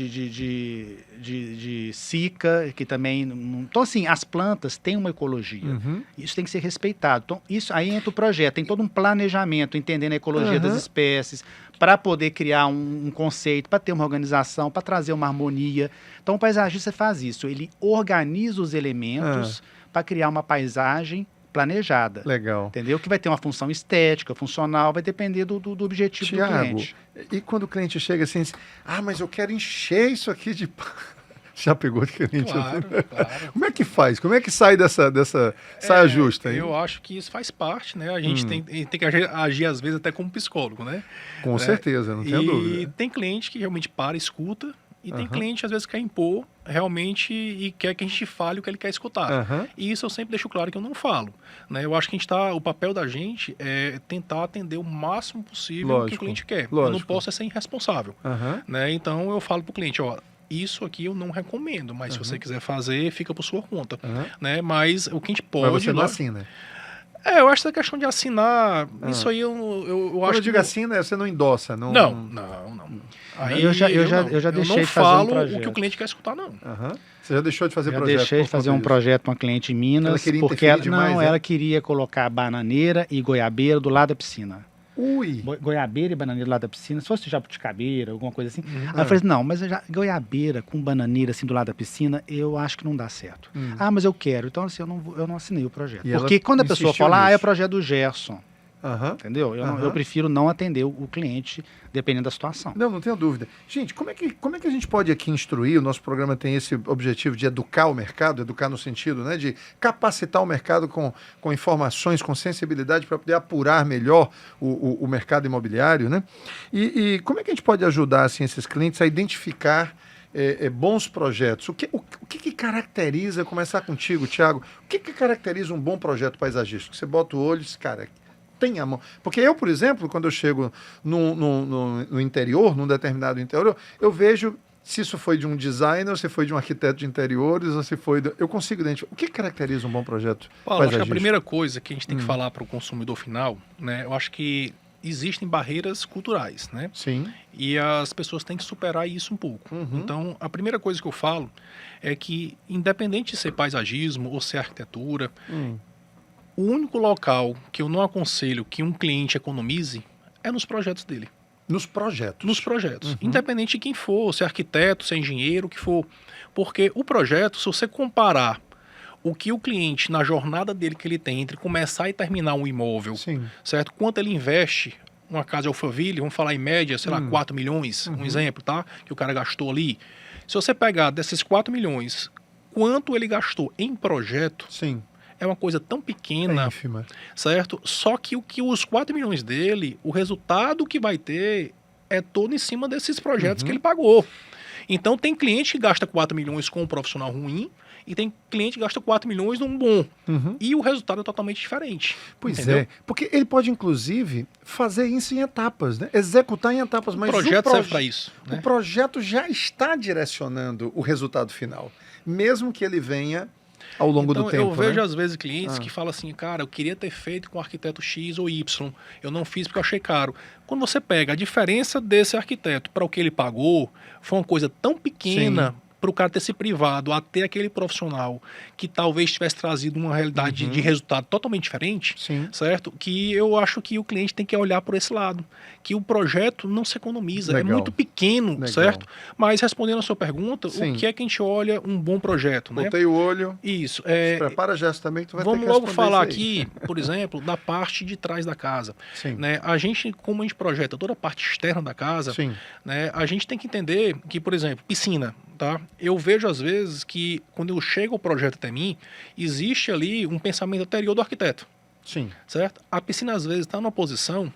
cica, que também... Então, assim, as plantas têm uma ecologia. Isso tem que ser respeitado. Então, isso aí entra o projeto. Tem todo um planejamento, entendendo a ecologia das espécies, para poder criar um conceito, para ter uma organização, para trazer uma harmonia. Então, o paisagista faz isso. Ele organiza os elementos para criar uma paisagem planejada. Legal. Entendeu? Que vai ter uma função estética, funcional, vai depender do objetivo do cliente. E quando o cliente chega assim, mas eu quero encher isso aqui de... Já pegou de cliente? Claro. Como é que faz? Como é que sai dessa saia justa? Hein? Eu acho que isso faz parte, né? A gente tem que agir, às vezes, até como psicólogo, né? Com certeza, não tenho dúvida. E tem cliente que realmente escuta, e tem cliente, às vezes, que quer impor realmente e quer que a gente fale o que ele quer escutar. E isso eu sempre deixo claro que eu não falo. Né? Eu acho que o papel da gente é tentar atender o máximo possível o que o cliente quer. Eu não posso ser irresponsável. Né? Então, eu falo para o cliente, isso aqui eu não recomendo, mas se você quiser fazer, fica por sua conta. Né? Mas o que a gente pode... Mas você não assina. Eu acho que essa questão de assinar, isso aí eu Quando acho eu digo assina, você não endossa. Não. Aí eu já deixei de fazer um projeto. O que o cliente quer escutar, não. Você já deixou de fazer projeto? Eu deixei de fazer um projeto com uma cliente em Minas, ela queria porque ela queria colocar bananeira e goiabeira do lado da piscina. Ui! Goiabeira e bananeira do lado da piscina, se fosse jabuticabeira, alguma coisa assim. Aí eu falei assim, não, mas goiabeira com bananeira assim do lado da piscina, eu acho que não dá certo. Mas eu quero. Então assim, eu não assinei o projeto. E porque quando a pessoa fala, nisso. é projeto do Gerson. Entendeu? Eu prefiro não atender o cliente, dependendo da situação. Não tenho dúvida. Gente, como é que a gente pode aqui instruir? O nosso programa tem esse objetivo de educar o mercado, educar no sentido, né, de capacitar o mercado com informações, com sensibilidade para poder apurar melhor o mercado imobiliário, né? E como é que a gente pode ajudar assim, esses clientes a identificar bons projetos? O que caracteriza, começar contigo, Thiago, o que caracteriza um bom projeto paisagístico? Você bota o olho e diz, cara, tem a mão. Porque eu, por exemplo, quando eu chego no interior, num determinado interior, eu vejo se isso foi de um designer, ou se foi de um arquiteto de interiores, ou se foi... Eu consigo identificar. O que caracteriza um bom projeto Paulo, acho que a primeira coisa que a gente tem que falar para o consumidor final, né, eu acho que existem barreiras culturais, né? Sim. E as pessoas têm que superar isso um pouco. Então, a primeira coisa que eu falo é que, independente de ser paisagismo ou ser arquitetura, o único local que eu não aconselho que um cliente economize é nos projetos dele. Nos projetos? Nos projetos. Independente de quem for, se é arquiteto, se é engenheiro, o que for. Porque o projeto, se você comparar o que o cliente, na jornada dele que ele tem, entre começar e terminar um imóvel, certo? Quanto ele investe, uma casa de Alphaville, vamos falar em média, sei lá, 4 milhões, um exemplo, tá? Que o cara gastou ali. Se você pegar desses 4 milhões, quanto ele gastou em projeto... Sim. É uma coisa tão pequena, certo? Só que os 4 milhões dele, o resultado que vai ter é todo em cima desses projetos que ele pagou. Então, tem cliente que gasta 4 milhões com um profissional ruim e tem cliente que gasta 4 milhões num bom. E o resultado é totalmente diferente. Pois entendeu? é. Porque ele pode, inclusive, fazer isso em etapas, né? Executar em etapas. Mas o projeto serve para isso. O projeto já está direcionando o resultado final. Mesmo que ele venha... ao longo do tempo, eu vejo às vezes clientes que falam assim, cara, eu queria ter feito com o arquiteto X ou Y, eu não fiz porque eu achei caro. Quando você pega a diferença desse arquiteto para o que ele pagou, foi uma coisa tão pequena para o cara ter se privado a ter aquele profissional que talvez tivesse trazido uma realidade de resultado totalmente diferente, certo? Que eu acho que o cliente tem que olhar por esse lado, que o projeto não se economiza, é muito pequeno, certo? Mas respondendo a sua pergunta, o que é que a gente olha um bom projeto, né? Botei o olho. Isso. Se prepara, Gerson, também que tu vai ter que Vamos logo falar aqui, por exemplo, da parte de trás da casa. Né? A gente, como a gente projeta toda a parte externa da casa, né, a gente tem que entender que, por exemplo, piscina, tá? Eu vejo às vezes que quando eu chego o projeto até mim, existe ali um pensamento anterior do arquiteto. Certo? A piscina às vezes está numa posição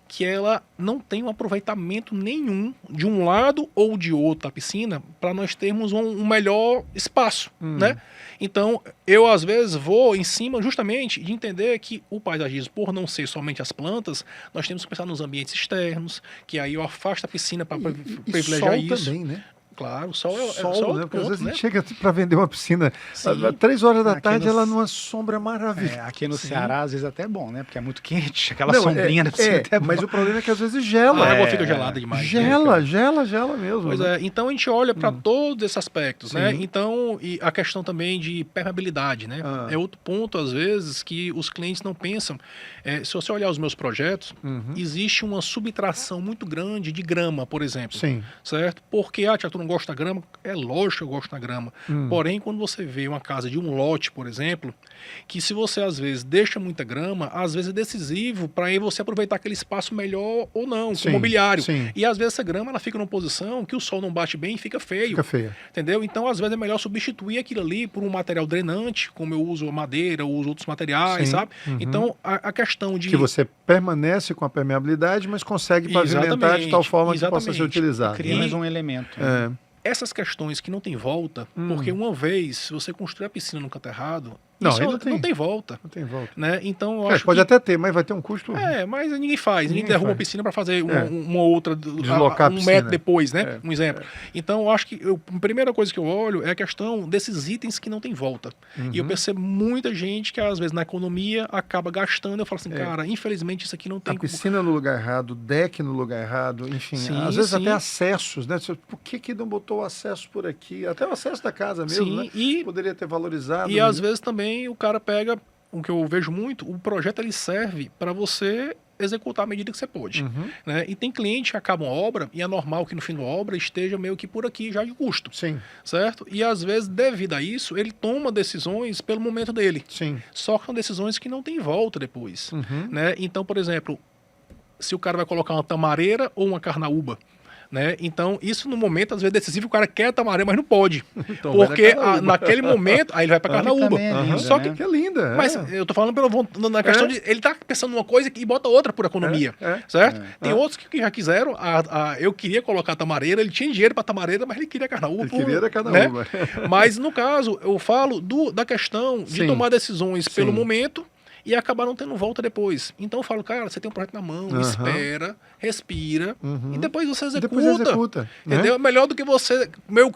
que ela não tem um aproveitamento nenhum de um lado ou de outro da piscina para nós termos um melhor espaço, né? Então, eu às vezes vou em cima justamente de entender que o paisagismo, por não ser somente as plantas, nós temos que pensar nos ambientes externos, que aí eu afasto a piscina para privilegiar sol isso. também, né? Claro, o sol é Sol, sol né? Porque às ponto, vezes a né? gente chega para vender uma piscina Sim. às 3 horas da Aqui tarde, no- ela numa sombra maravilhosa. Aqui no Sim. Ceará, às vezes até é bom, né? Porque é muito quente, aquela Não, sombrinha da piscina até é mas bom. o problema é que às vezes A gela. água fica gelada demais. né, Gela, cara? gela mesmo. Pois né? é, então a gente olha para todos esses aspectos, né? Sim. Então, e a questão também de permeabilidade, né? Ah. É outro ponto, às vezes, que os clientes não pensam. Se você olhar os meus projetos, existe uma subtração muito grande de grama, por exemplo. Sim. Certo? Porque, Tiago, tu não gosta da grama? É lógico que eu gosto da grama. Porém, quando você vê uma casa de um lote, por exemplo, que se você, às vezes, deixa muita grama, às vezes é decisivo para aí você aproveitar aquele espaço melhor ou não, Sim, com mobiliário. sim. E, às vezes, essa grama ela fica numa posição que o sol não bate bem e fica feio. Fica feia. Entendeu? Então, às vezes, é melhor substituir aquilo ali por um material drenante, como eu uso a madeira, eu uso outros materiais, Sim. sabe? Então, a questão de... Que você permanece com a permeabilidade, mas consegue pavimentar de tal Exatamente, forma que possa ser exatamente. utilizado. Cria mais um elemento. né? É. Essas questões que não tem volta, porque uma vez, se você construir a piscina no canto errado, Não, isso aí não tem. volta. Não tem volta. Né? Então, eu acho Pode que... até ter, mas vai ter um custo. Mas ninguém faz. Ninguém Ninguém derruba faz. a piscina para fazer É. uma outra... Deslocar a um piscina. metro depois, né? É. Um exemplo. Então, eu acho que a primeira coisa que eu olho é a questão desses itens que não tem volta. E eu percebo muita gente que, às vezes, na economia, acaba gastando. Eu falo assim, cara, infelizmente, isso aqui não tem... A piscina no lugar errado, o deck no lugar errado, enfim. Sim, às vezes sim. até acessos, né? Por que não botou o acesso por aqui? Até o acesso da casa mesmo, Sim, né? e- Poderia ter valorizado. E né? às vezes também o cara pega, o que eu vejo muito, o projeto ele serve para você executar à medida que você pode. Né? E tem cliente que acaba uma obra e é normal que no fim da obra esteja meio que por aqui já de custo. Sim, Certo? E às vezes, devido a isso, ele toma decisões pelo momento dele. sim. Só que são decisões que não tem volta depois. Né? Então, por exemplo, se o cara vai colocar uma tamareira ou uma carnaúba, né? Então, isso no momento, às vezes, é decisivo, o cara quer a tamareira, mas não pode. Então vai na porque carnaúba. naquele momento, aí ele vai pra carnaúba. também é linda, Só né? que Que é linda. mas eu tô falando na questão de ele tá pensando numa coisa e bota outra por economia, certo? Tem outros que já quiseram, eu queria colocar a tamareira, ele tinha dinheiro para tamareira, mas ele queria carnaúba. Ele queria da carnaúba. Né? Mas no caso, eu falo da questão de Sim. tomar decisões pelo Sim. momento e acabar não tendo volta depois. Então eu falo, cara, você tem um projeto na mão, espera, respira e depois você executa. Depois executa, né? Entendeu? É melhor do que você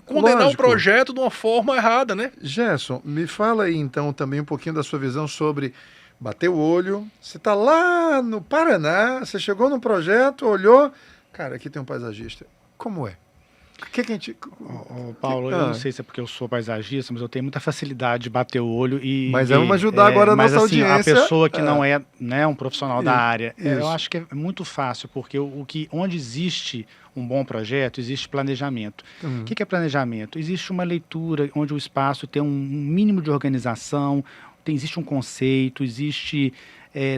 condenar o Lógico. projeto de uma forma errada, né? Gerson, me fala aí então também um pouquinho da sua visão sobre bater o olho. Você está lá no Paraná, você chegou num projeto, olhou, cara, aqui tem um paisagista. Como é? O que a gente... Ô, Paulo, eu não sei se é porque eu sou paisagista, mas eu tenho muita facilidade de bater o olho e... Mas vamos ajudar agora a mas, nossa assim, audiência. a pessoa que não é, né, um profissional da área, Isso. eu acho que é muito fácil, porque onde existe um bom projeto, existe planejamento. O que é planejamento? Existe uma leitura onde o espaço tem um mínimo de organização, existe um conceito, existe...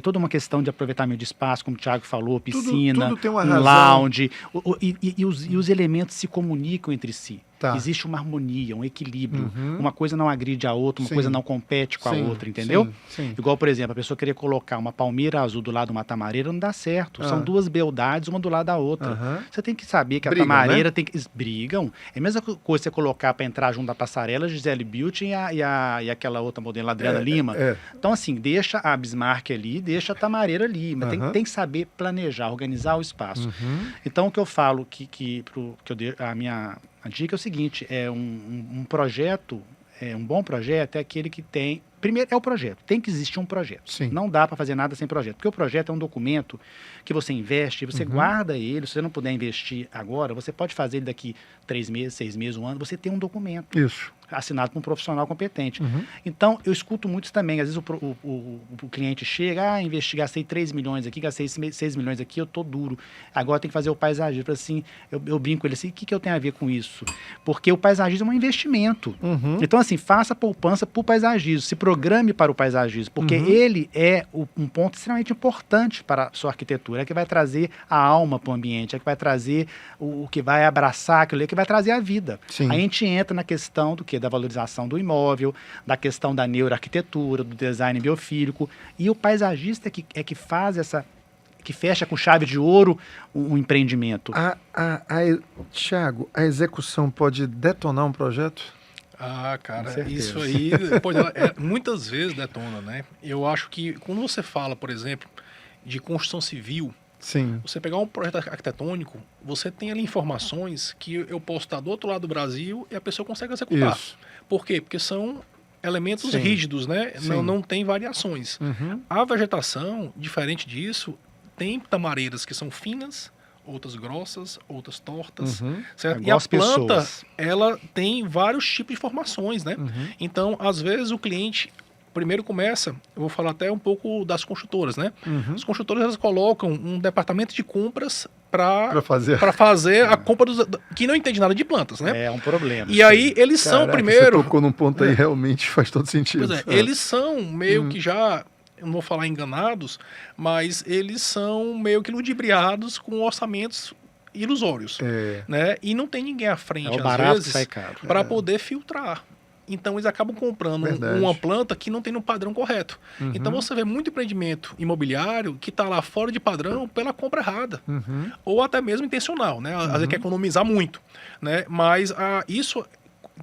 toda uma questão de aproveitamento de espaço, como o Thiago falou, piscina, tudo tem uma um razão. lounge, e os elementos se comunicam entre si. Tá. Existe uma harmonia, um equilíbrio. Uma coisa não agride a outra, uma Sim. coisa não compete com a Sim, outra, entendeu? sim, sim. Igual, por exemplo, a pessoa querer colocar uma palmeira azul do lado de uma tamareira, não dá certo. São duas beldades, uma do lado da outra. Aham. Você tem que saber que Brigam, a tamareira tem que... Brigam. É a mesma coisa você colocar para entrar junto da passarela Gisele Bündchen e aquela outra modelo Adriana Lima. Então, assim, deixa a Bismarck ali, deixa a tamareira ali. Mas tem que saber planejar, organizar o espaço. Então, o que eu falo, a dica é o seguinte, um projeto, um bom projeto é aquele que tem... Primeiro, é o projeto. Tem que existir um projeto. Sim. Não dá para fazer nada sem projeto. Porque o projeto é um documento que você investe, você guarda ele. Se você não puder investir agora, você pode fazer ele daqui 3 meses, 6 meses, 1 ano. Você tem um documento Isso. assinado por um profissional competente. Então, eu escuto muito isso também. Às vezes o cliente chega, gastei 3 milhões aqui, gastei 6 milhões aqui, eu tô duro. Agora tem que fazer o paisagismo. Assim, eu brinco com ele assim, o que eu tenho a ver com isso? Porque o paisagismo é um investimento. Então, assim, faça poupança para o paisagismo, se programe para o paisagismo, porque ele é um ponto extremamente importante para a sua arquitetura, é que vai trazer a alma para o ambiente, é que vai trazer o que vai abraçar aquilo, é que vai trazer a vida. Sim. Aí a gente entra na questão do quê? Da valorização do imóvel, da questão da neuroarquitetura, do design biofílico, e o paisagista é que faz que fecha com chave de ouro um empreendimento. Thiago, a execução pode detonar um projeto? Ah, Com cara, certeza. isso aí muitas vezes detona, né? Eu acho que quando você fala, por exemplo, de construção civil, Sim. você pegar um projeto arquitetônico, você tem ali informações que eu posso estar do outro lado do Brasil e a pessoa consegue executar. Isso. Por quê? Porque são elementos Sim. rígidos, né? Sim. Não tem variações. Uhum. A vegetação, diferente disso, tem tamareiras que são finas, outras grossas, outras tortas, Uhum. certo? É E a igual as planta, pessoas. ela tem vários tipos de formações, né? Uhum. Então, às vezes, o cliente primeiro começa, eu vou falar até um pouco das construtoras, né? Uhum. As construtoras, elas colocam um departamento de compras Para fazer. para fazer a compra que não entende nada de plantas, né? É um problema. E aí, eles são Caraca, primeiro... Você tocou num ponto aí, realmente faz todo sentido. Pois é, eles são meio que já, eu não vou falar enganados, mas eles são meio que ludibriados com orçamentos ilusórios, É. né? E não tem ninguém à frente, É o às barato que vezes, sai caro. para poder filtrar. Então eles acabam comprando Verdade. uma planta que não tem no padrão correto. Uhum. Então você vê muito empreendimento imobiliário que está lá fora de padrão pela compra errada. Uhum. Ou até mesmo intencional, né? Às vezes quer economizar muito, né? Mas isso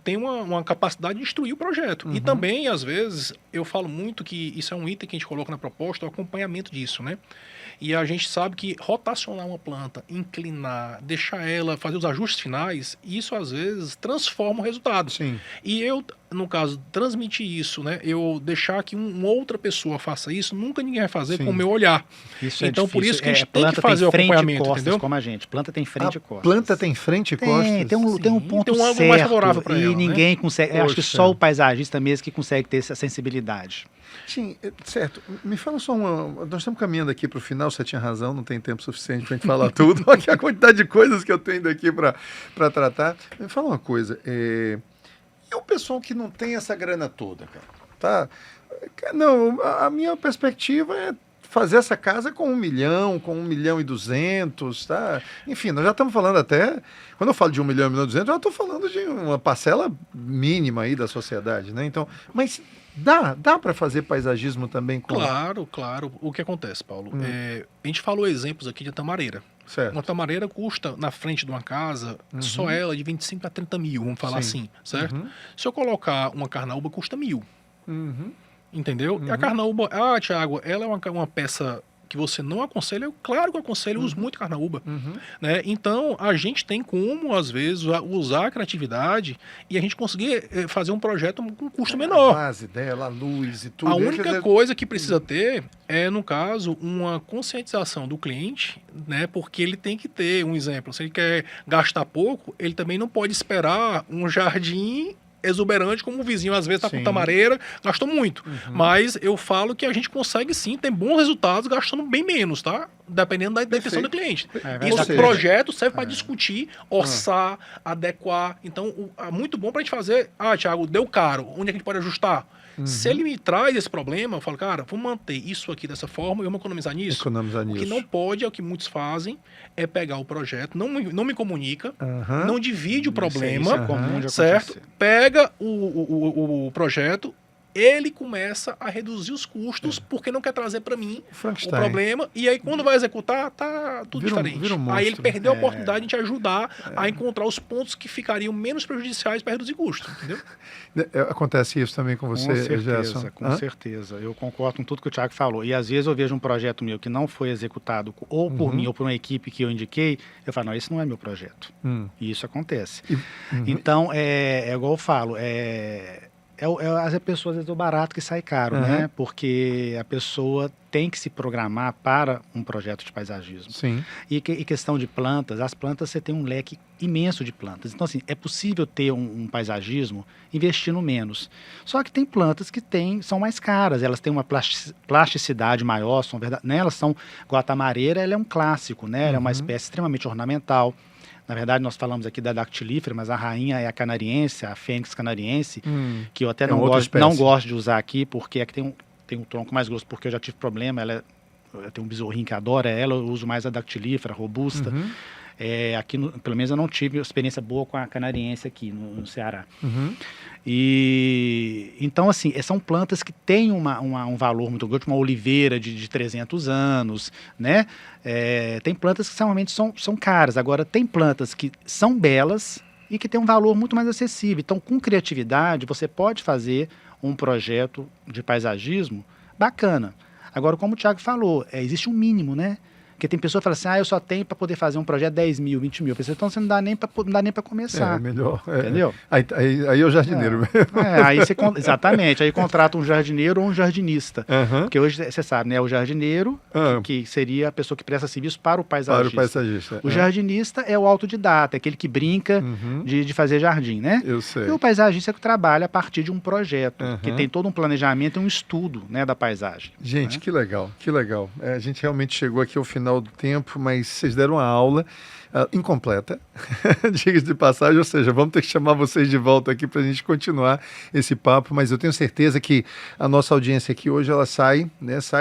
tem uma capacidade de destruir o projeto. E também, às vezes, eu falo muito que isso é um item que a gente coloca na proposta, o acompanhamento disso, né? E a gente sabe que rotacionar uma planta, inclinar, deixar ela fazer os ajustes finais, isso às vezes transforma o resultado. Sim. E eu, no caso, transmitir isso, né? Eu deixar que uma outra pessoa faça isso, nunca ninguém vai fazer Sim. com o meu olhar. Isso Então, por difícil. isso que a gente tem planta que fazer o frente e acompanhamento, costas, entendeu? como a gente. Planta tem frente e A costas. planta tem frente e costas? Tem um Sim, ponto tem um ângulo certo mais favorável pra e ela, né? ninguém consegue. Eu acho que Poxa. só o paisagista mesmo que consegue ter essa sensibilidade. Sim, certo. Me fala só uma. Nós estamos caminhando aqui para o final, você tinha razão, não tem tempo suficiente para a gente falar tudo. Aqui a quantidade de coisas que eu tenho daqui para tratar. Me fala uma coisa. E o pessoal que não tem essa grana toda, cara? Tá? Não, a minha perspectiva é fazer essa casa com 1 milhão, com 1.200.000, tá? Enfim, nós já estamos falando até... Quando eu falo de 1.200.000, eu já estou falando de uma parcela mínima aí da sociedade, né? Então, mas dá para fazer paisagismo também com... Claro, claro. O que acontece, Paulo? A gente falou exemplos aqui de tamareira. Certo. Uma tamareira custa, na frente de uma casa, só ela de 25 a 30 mil, vamos falar Sim. assim, certo? Uhum. Se eu colocar uma carnaúba, custa 1.000, Uhum. entendeu? E a carnaúba, Thiago, ela é uma peça que você não aconselha, claro que eu aconselho, eu uso muito carnaúba, né? Então, a gente tem como, às vezes, usar a criatividade e a gente conseguir fazer um projeto com um custo A menor. base dela, a luz e tudo. A Quer única dizer, coisa que precisa ter é, no caso, uma conscientização do cliente, né? Porque ele tem que ter, um exemplo, se ele quer gastar pouco, ele também não pode esperar um jardim exuberante, como o vizinho às vezes está Sim. com tamareira, gastou muito. Mas eu falo que a gente consegue sim ter bons resultados gastando bem menos, tá? Dependendo da intenção do cliente. verdade. Isso, Ou seja, projeto serve para discutir, orçar, adequar. Então, é muito bom para a gente fazer. Thiago, deu caro, onde é que a gente pode ajustar? Se ele me traz esse problema, eu falo, cara, vamos manter isso aqui dessa forma e vamos economizar nisso. Economizar O que nisso. não pode, é o que muitos fazem, é pegar o projeto, não me comunica, Aham. não divide o problema, Isso é comum de certo? acontecer. Pega o projeto, ele começa a reduzir os custos porque não quer trazer para mim o Frankenstein. problema, e aí quando vai executar, tá tudo Vira um diferente. monstro. Aí ele perdeu a oportunidade de te ajudar a encontrar os pontos que ficariam menos prejudiciais para reduzir custos, entendeu? Acontece isso também com você, Gerson? Com Hã? certeza. Eu concordo com tudo que o Thiago falou. E às vezes eu vejo um projeto meu que não foi executado ou por mim ou por uma equipe que eu indiquei, eu falo, não, esse não é meu projeto. E isso acontece. Então, é igual eu falo, as pessoas, às vezes, o barato que sai caro, né? Porque a pessoa tem que se programar para um projeto de paisagismo. Sim. E questão de plantas, as plantas você tem um leque imenso de plantas. Então, assim, é possível ter um paisagismo investindo menos. Só que tem plantas que são mais caras, elas têm uma plasticidade maior, né? Elas são, igual a tamareira, ela é um clássico, né? Ela é uma espécie extremamente ornamental. Na verdade, nós falamos aqui da dactilífera, mas a rainha é a canariense, a fênix canariense, que eu até não gosto de usar aqui, porque aqui tem um tronco mais grosso, porque eu já tive problema, eu tenho um besorrinho que adora ela, eu uso mais a dactilífera, robusta. Aqui, pelo menos eu não tive experiência boa com a canariense aqui no Ceará. Uhum. E então, assim, são plantas que têm um valor muito grande, uma oliveira de 300 anos, né? Tem plantas que realmente são caras. Agora, tem plantas que são belas e que têm um valor muito mais acessível. Então, com criatividade, você pode fazer um projeto de paisagismo bacana. Agora, como o Thiago falou, existe um mínimo, né? Porque tem pessoa que fala assim, eu só tenho para poder fazer um projeto 10 mil, 20 mil. Então você não dá nem para começar. Melhor. Entendeu? Aí é o jardineiro mesmo. Exatamente. Aí contrata um jardineiro ou um jardinista. Uhum. Porque hoje, você sabe, né? O jardineiro, que seria a pessoa que presta serviço para o paisagista. Para o paisagista. O jardinista é o autodidata, aquele que brinca de fazer jardim, né? Eu sei. E o paisagista é que trabalha a partir de um projeto, que tem todo um planejamento e um estudo, né, da paisagem. Gente, né? que legal, que legal. A gente realmente chegou aqui ao final do tempo, mas vocês deram uma aula incompleta, diga-se de passagem, ou seja, vamos ter que chamar vocês de volta aqui para a gente continuar esse papo, mas eu tenho certeza que a nossa audiência aqui hoje, ela sai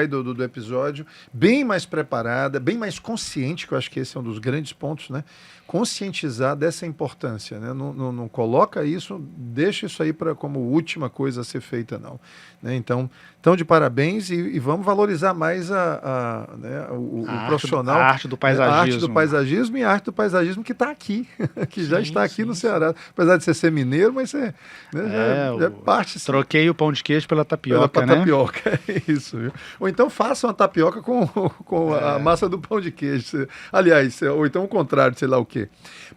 do episódio bem mais preparada, bem mais consciente, que eu acho que esse é um dos grandes pontos, né? Conscientizar dessa importância, né? Não coloca isso, deixa isso aí como última coisa a ser feita, não. Né? Então, de parabéns e vamos valorizar mais o profissional. A arte do paisagismo. A arte do paisagismo e a arte do paisagismo que está aqui, que já está aqui no Ceará. Apesar de você ser mineiro, mas você já é parte. Troquei o pão de queijo pela tapioca, né? Tapioca, é isso. Viu? Ou então faça uma tapioca com a massa do pão de queijo. Aliás, ou então o contrário, sei lá o quê.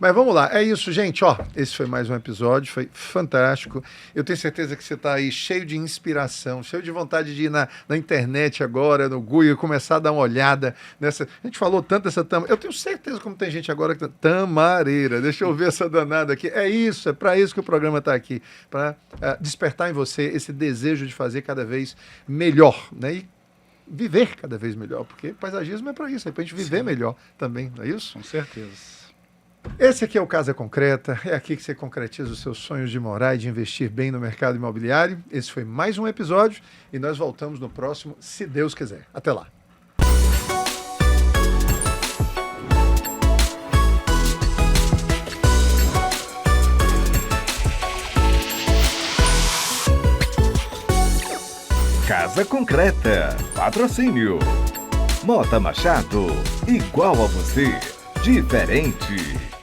Mas vamos lá, é isso, gente. Esse foi mais um episódio, foi fantástico. Eu tenho certeza que você está aí cheio de inspiração, cheio de vontade de ir na internet agora, no Google, começar a dar uma olhada nessa. A gente falou tanto dessa eu tenho certeza como tem gente agora que tamareira. Deixa eu ver essa danada aqui. É isso, é para isso que o programa está aqui, para despertar em você esse desejo de fazer cada vez melhor, né? E viver cada vez melhor, porque paisagismo é para isso, é para a gente viver melhor também, não é isso? Com certeza. Esse aqui é o Casa Concreta, é aqui que você concretiza os seus sonhos de morar e de investir bem no mercado imobiliário. Esse foi mais um episódio e nós voltamos no próximo, se Deus quiser. Até lá. Casa Concreta, patrocínio. Mota Machado, igual a você, diferente.